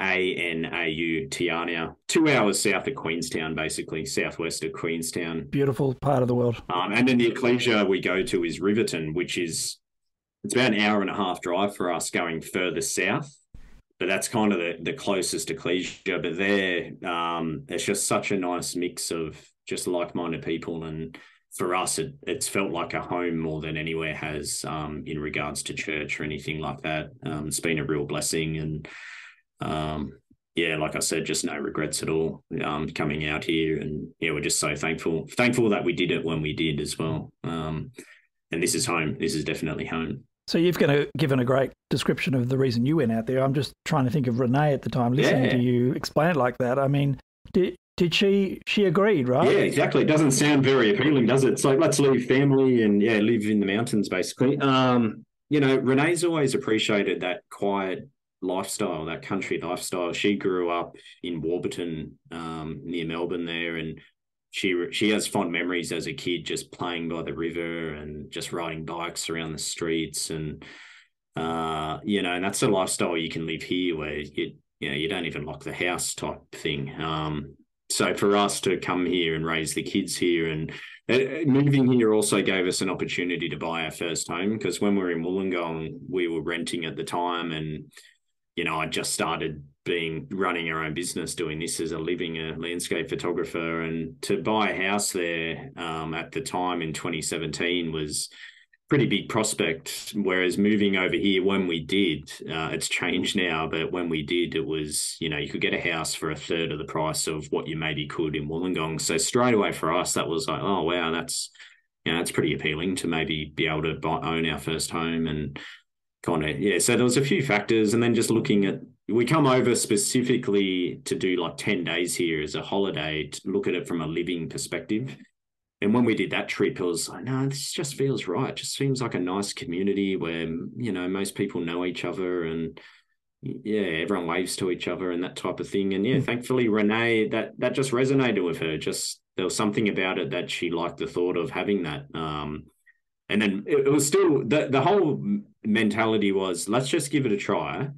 Anau, 2 hours south of Queenstown, basically southwest of Queenstown. Beautiful part of the world. And then the ecclesia we go to is Riverton, it's about an hour and a half drive for us going further south. But that's kind of the closest ecclesia. But there, it's just such a nice mix of just like-minded people. And for us, it's felt like a home more than anywhere has in regards to church or anything like that. It's been a real blessing. And yeah, like I said, just no regrets at all coming out here. And yeah, we're just so thankful that we did it when we did as well. And this is home. This is definitely home. So you've given a great description of the reason you went out there. I'm just trying to think of Renee at the time, listening to you explain it like that. I mean, did she agreed, right? Yeah, exactly. It doesn't sound very appealing, does it? It's like, let's leave family and live in the mountains, basically. Renee's always appreciated that quiet lifestyle, that country lifestyle. She grew up in Warburton, near Melbourne there, and she has fond memories as a kid just playing by the river and just riding bikes around the streets. And, and that's the lifestyle you can live here where you don't even lock the house type thing. So for us to come here and raise the kids here, and moving here also gave us an opportunity to buy our first home, because when we were in Wollongong, we were renting at the time, and I just started running our own business, doing this as a living, a landscape photographer. And to buy a house there at the time in 2017 was pretty big prospect. Whereas moving over here, when we did, it's changed now, but when we did, it was, you could get a house for a third of the price of what you maybe could in Wollongong. So straight away for us, that was like, oh, wow, that's pretty appealing to maybe be able to own our first home. And kind of, yeah. So there was a few factors, and then just looking at, we come over specifically to do like 10 days here as a holiday, to look at it from a living perspective. And when we did that trip, it was like, no, this just feels right. It just seems like a nice community where, most people know each other, and yeah, everyone waves to each other and that type of thing. And yeah, thankfully, Renee, that just resonated with her. Just there was something about it that she liked the thought of having that. And then it was still, the whole mentality was, let's just give it a try.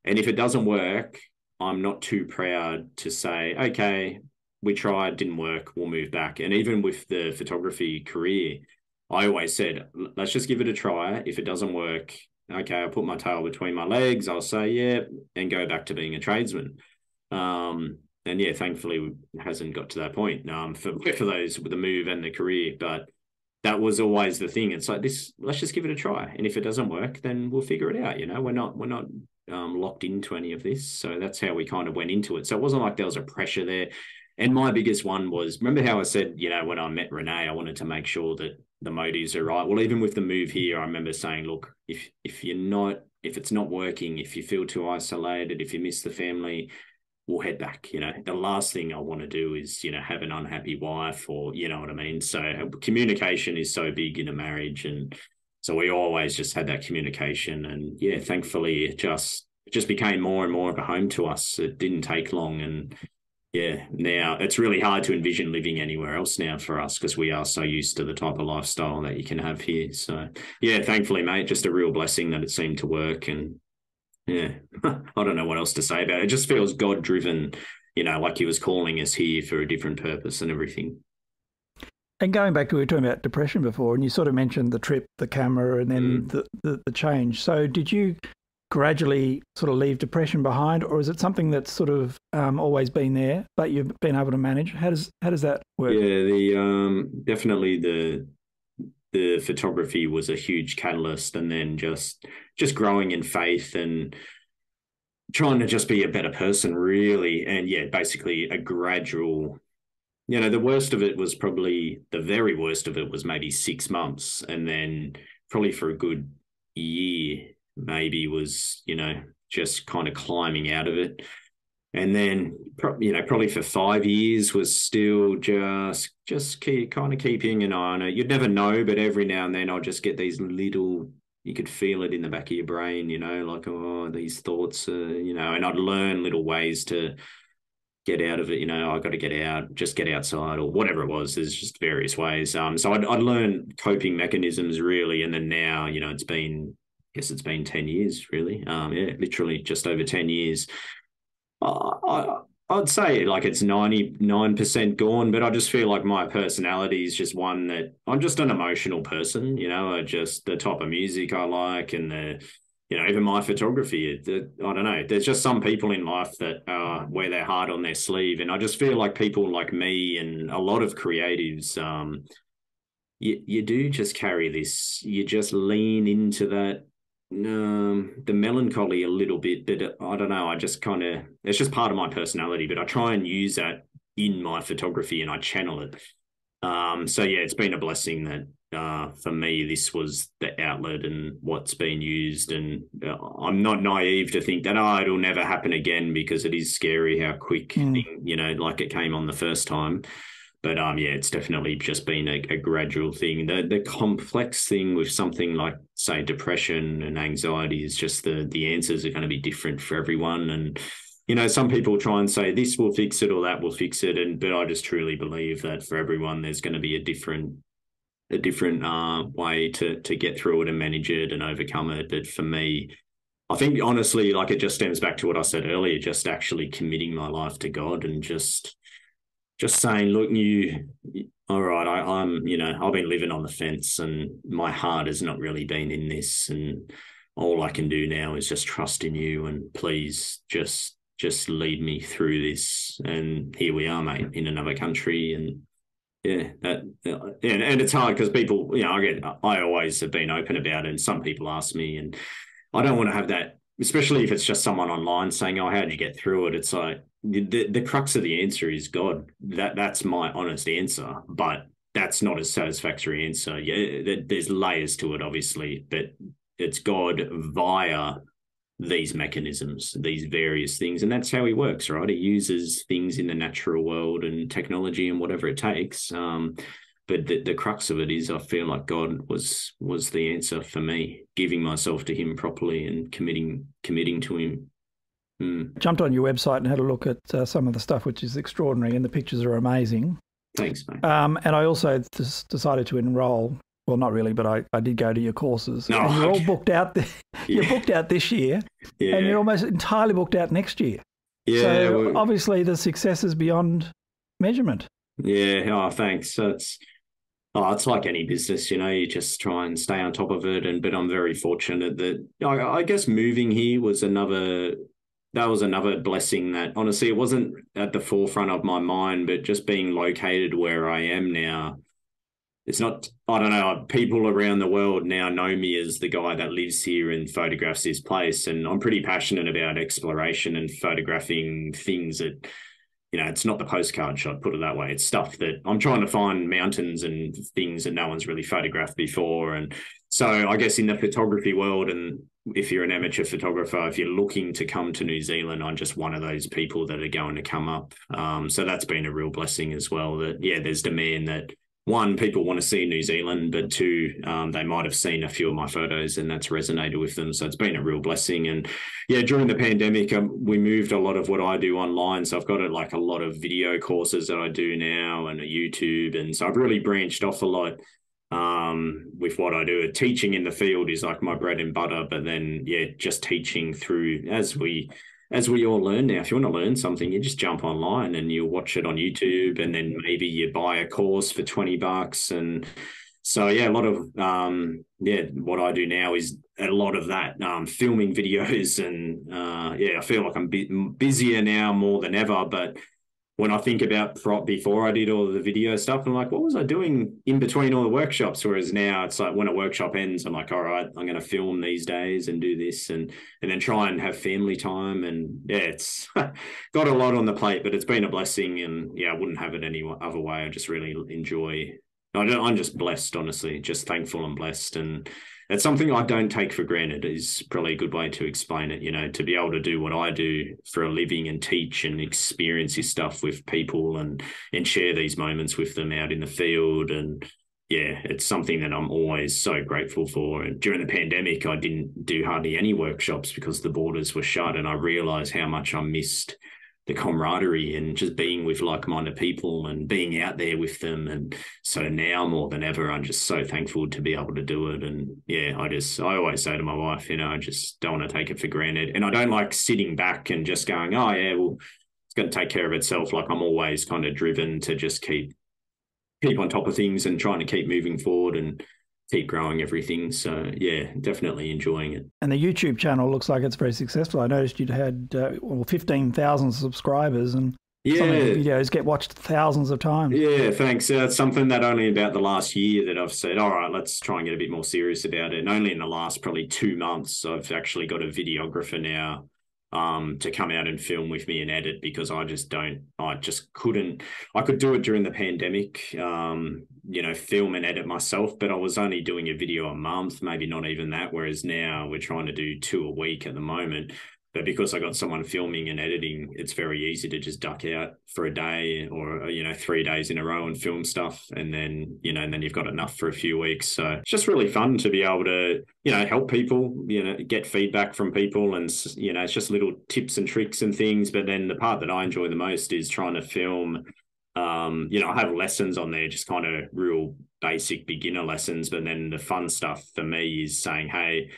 And if it doesn't work, I'm not too proud to say, okay, we tried, didn't work, we'll move back. And even with the photography career, I always said, let's just give it a try. If it doesn't work, okay, I'll put my tail between my legs, I'll say, yeah, and go back to being a tradesman. And yeah, thankfully it hasn't got to that point for those with the move and the career. But that was always the thing. It's like this, let's just give it a try. And if it doesn't work, then we'll figure it out. We're not locked into any of this. So that's how we kind of went into it. So it wasn't like there was a pressure there. And my biggest one was, remember how I said, when I met Renee, I wanted to make sure that the motives are right. Well, even with the move here, I remember saying, look, if it's not working, if you feel too isolated, if you miss the family, we'll head back. The last thing I want to do is, have an unhappy wife, or, you know what I mean? So communication is so big in a marriage. And so we always just had that communication. And yeah, thankfully it just became more and more of a home to us. It didn't take long. And yeah, now it's really hard to envision living anywhere else now for us, because we are so used to the type of lifestyle that you can have here. So yeah, thankfully, mate, just a real blessing that it seemed to work. And yeah, I don't know what else to say about it. It just feels God driven, like he was calling us here for a different purpose and everything. And going back, we were talking about depression before, and you sort of mentioned the trip, the camera, and then the change. So did you gradually sort of leave depression behind, or is it something that's sort of always been there, but you've been able to manage? How does that work? Yeah, definitely the photography was a huge catalyst, and then just growing in faith and trying to just be a better person, really. And yeah, basically a gradual, the worst of it was probably, the very worst of it was maybe 6 months, and then probably for a good year maybe was, just kind of climbing out of it. And then, probably for 5 years was still just keeping an eye on it. You'd never know, but every now and then I'll just get these little, you could feel it in the back of your brain, like, oh, these thoughts, and I'd learn little ways to get out of it. I got to get out, just get outside, or whatever it was. There's just various ways. So I'd learn coping mechanisms, really. And then now, it's been 10 years, really. Yeah, literally just over 10 years. I'd say like it's 99% gone, but I just feel like my personality is just one that I'm just an emotional person. Just the type of music I like, and even my photography. I don't know. There's just some people in life that wear their heart on their sleeve, and I just feel like people like me and a lot of creatives, you do just carry this. You just lean into that. The melancholy a little bit, but I don't know. I just it's just part of my personality, but I try and use that in my photography and I channel it. So yeah, it's been a blessing that for me, this was the outlet and what's been used. And I'm not naive to think that, it'll never happen again, because it is scary how quick, like it came on the first time. But yeah, it's definitely just been a gradual thing. The complex thing with something like, say, depression and anxiety is just the answers are going to be different for everyone. And some people try and say this will fix it or that will fix it, but I just truly believe that for everyone, there's going to be a different way to get through it and manage it and overcome it. But for me, I think honestly, like, it just stems back to what I said earlier, just actually committing my life to God and just saying, look, all right, I've been living on the fence and my heart has not really been in this, and all I can do now is just trust in you, and please just lead me through this. And here we are, mate, in another country. And yeah, and it's hard because people, I always have been open about it, and some people ask me, and I don't want to have that, especially if it's just someone online saying, oh, how did you get through it? It's like, the crux of the answer is God. That's my honest answer, but that's not a satisfactory answer. Yeah, there's layers to it, obviously, but it's God via these mechanisms, these various things. And that's how he works, right? He uses things in the natural world and technology and whatever it takes. But the crux of it is, I feel like God was the answer for me, giving myself to him properly and committing to him. Jumped on your website and had a look at some of the stuff, which is extraordinary, and the pictures are amazing. Thanks, mate. And I also decided to enroll. Well, not really, but I did go to your courses. No, and you're all booked out. You're booked out this year, and you're almost entirely booked out next year. Yeah. So obviously the success is beyond measurement. Yeah. Oh, thanks. So it's like any business, you just try and stay on top of it. But I'm very fortunate that I guess moving here was another blessing that honestly, it wasn't at the forefront of my mind, but just being located where I am now, it's not, I don't know, people around the world now know me as the guy that lives here and photographs this place. And I'm pretty passionate about exploration and photographing things that, it's not the postcard shot, put it that way. It's stuff that I'm trying to find mountains and things that no one's really photographed before. And so I guess in the photography world, and if you're an amateur photographer, if you're looking to come to New Zealand, I'm just one of those people that are going to come up. So that's been a real blessing as well, that, there's demand that, one, people want to see New Zealand, but two, they might have seen a few of my photos and that's resonated with them. So it's been a real blessing. And during the pandemic, we moved a lot of what I do online. So I've got a lot of video courses that I do now and a YouTube. And so I've really branched off a lot with what I do. Teaching in the field is like my bread and butter, but then, just teaching through as we all learn now. If you want to learn something, you just jump online and you watch it on YouTube, and then maybe you buy a course for $20. And so, a lot of, what I do now is a lot of that, filming videos. And I feel like I'm busier now more than ever. But when I think about before I did all of the video stuff, I'm like, what was I doing in between all the workshops? Whereas now it's like when a workshop ends, I'm like, all right, I'm going to film these days and do this and then try and have family time. And it's got a lot on the plate, but it's been a blessing. And I wouldn't have it any other way. I just really enjoy. I'm just blessed, honestly, just thankful and blessed. And it's something I don't take for granted is probably a good way to explain it, to be able to do what I do for a living and teach and experience this stuff with people and share these moments with them out in the field. And it's something that I'm always so grateful for. And during the pandemic, I didn't do hardly any workshops because the borders were shut, and I realized how much I missed the camaraderie and just being with like-minded people and being out there with them. And so now more than ever, I'm just so thankful to be able to do it. And I always say to my wife, I just don't want to take it for granted. And I don't like sitting back and just going, oh yeah, well, it's going to take care of itself. Like I'm always kind of driven to just keep on top of things and trying to keep moving forward and keep growing everything. So definitely enjoying it. And the YouTube channel looks like it's very successful. I noticed you'd had 15,000 subscribers, and some of the videos get watched thousands of times. Yeah, thanks. It's something that only about the last year that I've said, all right, let's try and get a bit more serious about it. And only in the last probably 2 months, I've actually got a videographer now to come out and film with me and edit, because I could do it during the pandemic, film and edit myself, but I was only doing a video a month, maybe not even that. Whereas now we're trying to do 2 a week at the moment. But because I got someone filming and editing, it's very easy to just duck out for a day or, 3 days in a row and film stuff. And then, and then you've got enough for a few weeks. So it's just really fun to be able to, help people, get feedback from people. And, it's just little tips and tricks and things. But then the part that I enjoy the most is trying to film. I have lessons on there, just kind of real basic beginner lessons. But then the fun stuff for me is saying, hey,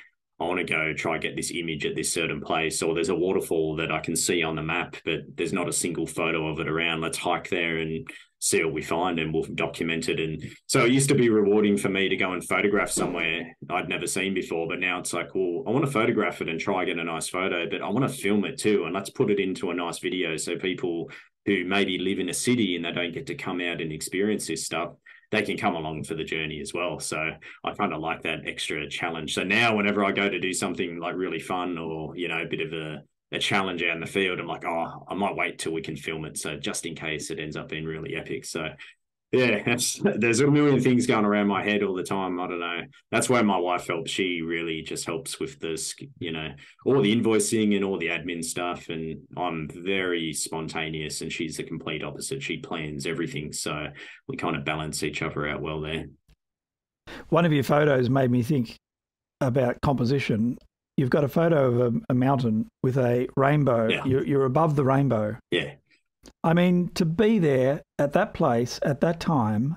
I want to go try get this image at this certain place, or there's a waterfall that I can see on the map, but there's not a single photo of it around. Let's hike there and see what we find, and we'll document it. And so it used to be rewarding for me to go and photograph somewhere I'd never seen before, but now it's like, well, I want to photograph it and try get a nice photo, but I want to film it too, and let's put it into a nice video so people who maybe live in a city and they don't get to come out and experience this stuff, they can come along for the journey as well. So I kind of like that extra challenge. So now whenever I go to do something like really fun or, a bit of a challenge out in the field, I'm like, oh, I might wait till we can film it. So just in case it ends up being really epic. So Yeah, there's a million things going around my head all the time. I don't know. That's where my wife helps. She really just helps with this, all the invoicing and all the admin stuff. And I'm very spontaneous, and she's the complete opposite. She plans everything. So we kind of balance each other out well there. One of your photos made me think about composition. You've got a photo of a mountain with a rainbow. Yeah. You're above the rainbow. Yeah. I mean, to be there at that place at that time,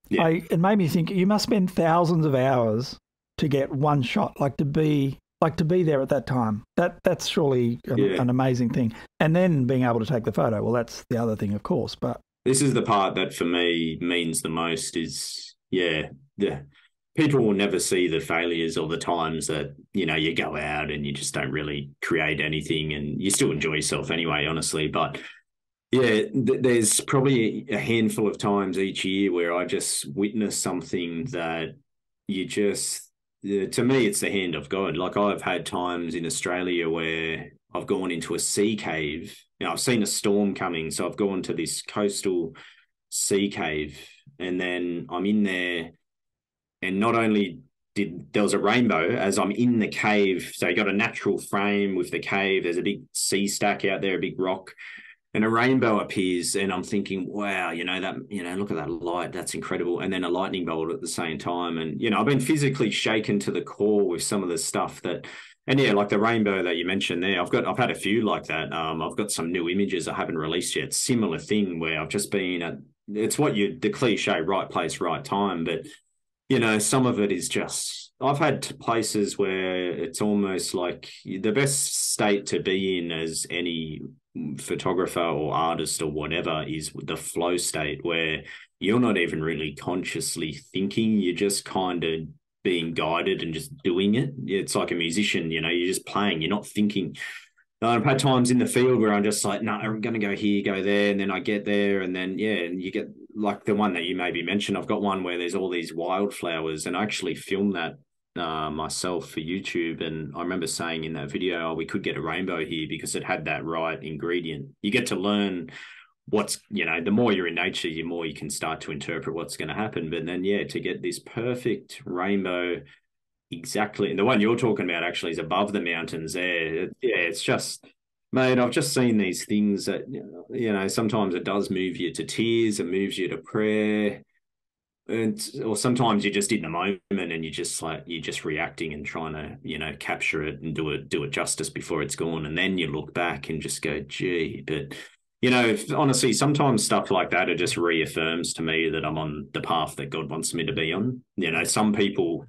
Yeah. it made me think you must spend thousands of hours to get one shot. Like to be there at that time. That's surely an amazing thing. And then being able to take the photo. Well, that's the other thing, of course. But this is the part that for me means the most. The people will never see the failures or the times that you go out and you just don't really create anything, and you still enjoy yourself anyway, honestly. But yeah, there's probably a handful of times each year where I just witness something that to me, it's the hand of God. Like I've had times in Australia where I've gone into a sea cave. I've seen a storm coming, so I've gone to this coastal sea cave, and then I'm in there, and not only there was a rainbow as I'm in the cave. So you got a natural frame with the cave. There's a big sea stack out there, a big rock, and a rainbow appears, and I'm thinking, wow, look at that light. That's incredible. And then a lightning bolt at the same time. And, I've been physically shaken to the core with some of the stuff like the rainbow that you mentioned there. I've had a few like that. I've got some new images I haven't released yet. Similar thing where I've just been it's the cliche, right place, right time. But, some of it is just, I've had places where it's almost like the best state to be in as any photographer or artist or whatever is the flow state, where you're not even really consciously thinking. You're just kind of being guided and just doing it. It's like a musician, you're just playing, you're not thinking. I've had times in the field where I'm just like, no, I'm going to go here, go there. And then I get there, and then, and you get like the one that you maybe mentioned. I've got one where there's all these wildflowers, and I actually filmed that myself for YouTube. And I remember saying in that video, we could get a rainbow here because it had that right ingredient. You get to learn the more you're in nature, the more you can start to interpret what's going to happen. But then, to get this perfect rainbow, exactly. And the one you're talking about actually is above the mountains there. It's just, mate, I've just seen these things that, sometimes it does move you to tears, it moves you to prayer. Or sometimes you're just in the moment and you're just reacting and trying to, capture it and do it justice before it's gone. And then you look back and just go, gee, but honestly, sometimes stuff like that, it just reaffirms to me that I'm on the path that God wants me to be on. Some people,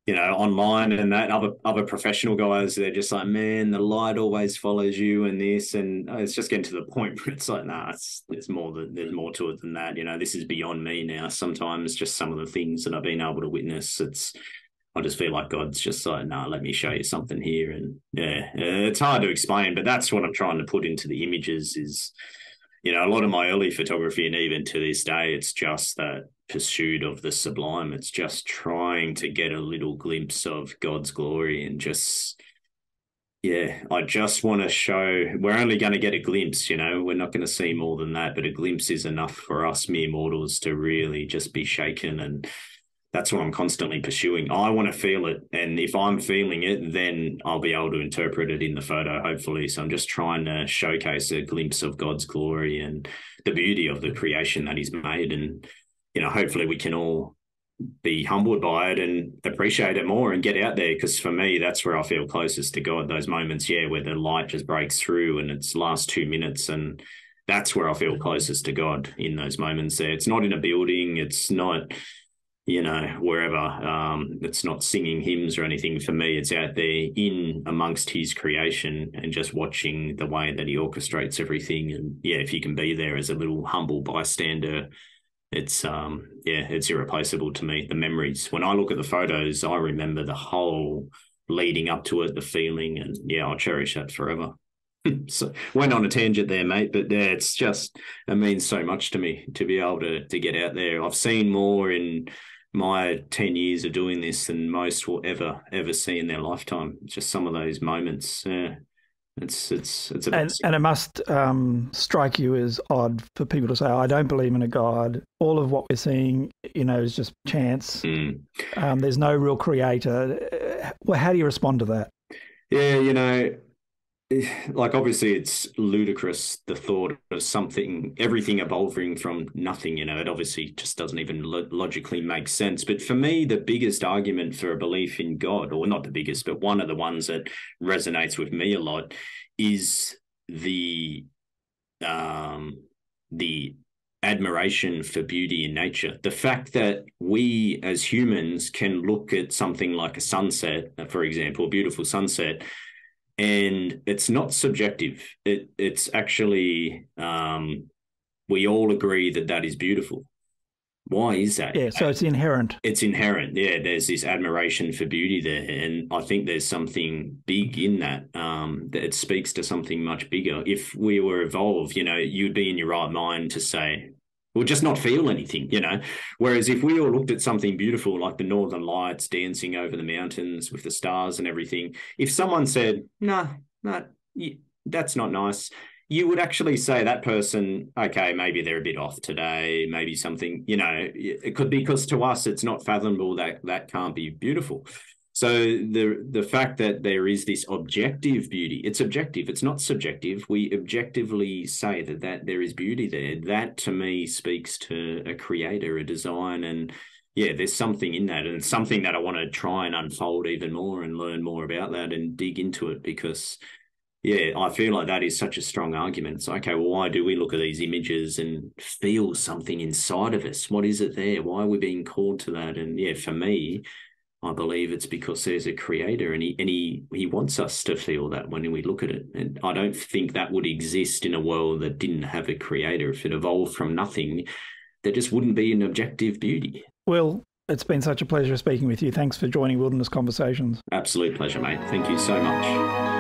online and that other professional guys, they're just like, man, the light always follows you and this, and it's just getting to the point where it's like, nah, there's more to it than that. This is beyond me now. Sometimes just some of the things that I've been able to witness, I just feel like God's just like, nah, let me show you something here. And it's hard to explain, but that's what I'm trying to put into the images is, a lot of my early photography, and even to this day, it's just that pursuit of the sublime. It's just trying to get a little glimpse of God's glory, and I just want to show, we're only going to get a glimpse, we're not going to see more than that, but a glimpse is enough for us mere mortals to really just be shaken. And that's what I'm constantly pursuing. I want to feel it. And if I'm feeling it, then I'll be able to interpret it in the photo, hopefully. So I'm just trying to showcase a glimpse of God's glory and the beauty of the creation that he's made. And, hopefully we can all be humbled by it and appreciate it more and get out there. Because for me, that's where I feel closest to God, those moments, where the light just breaks through and it's last 2 minutes. And that's where I feel closest to God, in those moments there. It's not in a building. It's not, wherever. It's not singing hymns or anything. For me, it's out there in amongst his creation and just watching the way that he orchestrates everything. And if you can be there as a little humble bystander, it's irreplaceable to me. The memories, when I look at the photos, I remember the whole leading up to it, the feeling, and I'll cherish that forever. So went on a tangent there, mate, but it's just, it means so much to me to be able to get out there. I've seen more in my 10 years of doing this than most will ever see in their lifetime. Just some of those moments. It's a bit And it must strike you as odd for people to say, I don't believe in a God. All of what we're seeing, is just chance. There's no real creator. Well, how do you respond to that? Yeah, like obviously it's ludicrous, the thought of everything evolving from nothing. It obviously just doesn't even logically make sense. But for me, the biggest argument for a belief in God, or not the biggest, but one of the ones that resonates with me a lot, is the admiration for beauty in nature. The fact that we as humans can look at something like a sunset, for example, a beautiful sunset, and it's not subjective. It's actually, we all agree that that is beautiful. Why is that? Yeah, so it's inherent. It's inherent. Yeah, there's this admiration for beauty there. And I think there's something big in that, that it speaks to something much bigger. If we were evolved, you'd be in your right mind to say, or just not feel anything. Whereas if we all looked at something beautiful like the Northern Lights dancing over the mountains with the stars and everything, if someone said, no, that's not nice, you would actually say that person, okay, maybe they're a bit off today, maybe something, it could be because to us it's not fathomable that can't be beautiful. So the fact that there is this objective beauty, it's objective, it's not subjective. We objectively say that there is beauty there. That to me speaks to a creator, a design, and yeah, there's something in that, and it's something that I want to try and unfold even more and learn more about that and dig into it, because yeah, I feel like that is such a strong argument. It's okay, well, why do we look at these images and feel something inside of us? What is it there? Why are we being called to that? And yeah, for me, I believe it's because there's a creator, and he wants us to feel that when we look at it. And I don't think that would exist in a world that didn't have a creator. If it evolved from nothing, there just wouldn't be an objective beauty. Well, it's been such a pleasure speaking with you. Thanks for joining Wilderness Conversations. Absolute pleasure, mate. Thank you so much.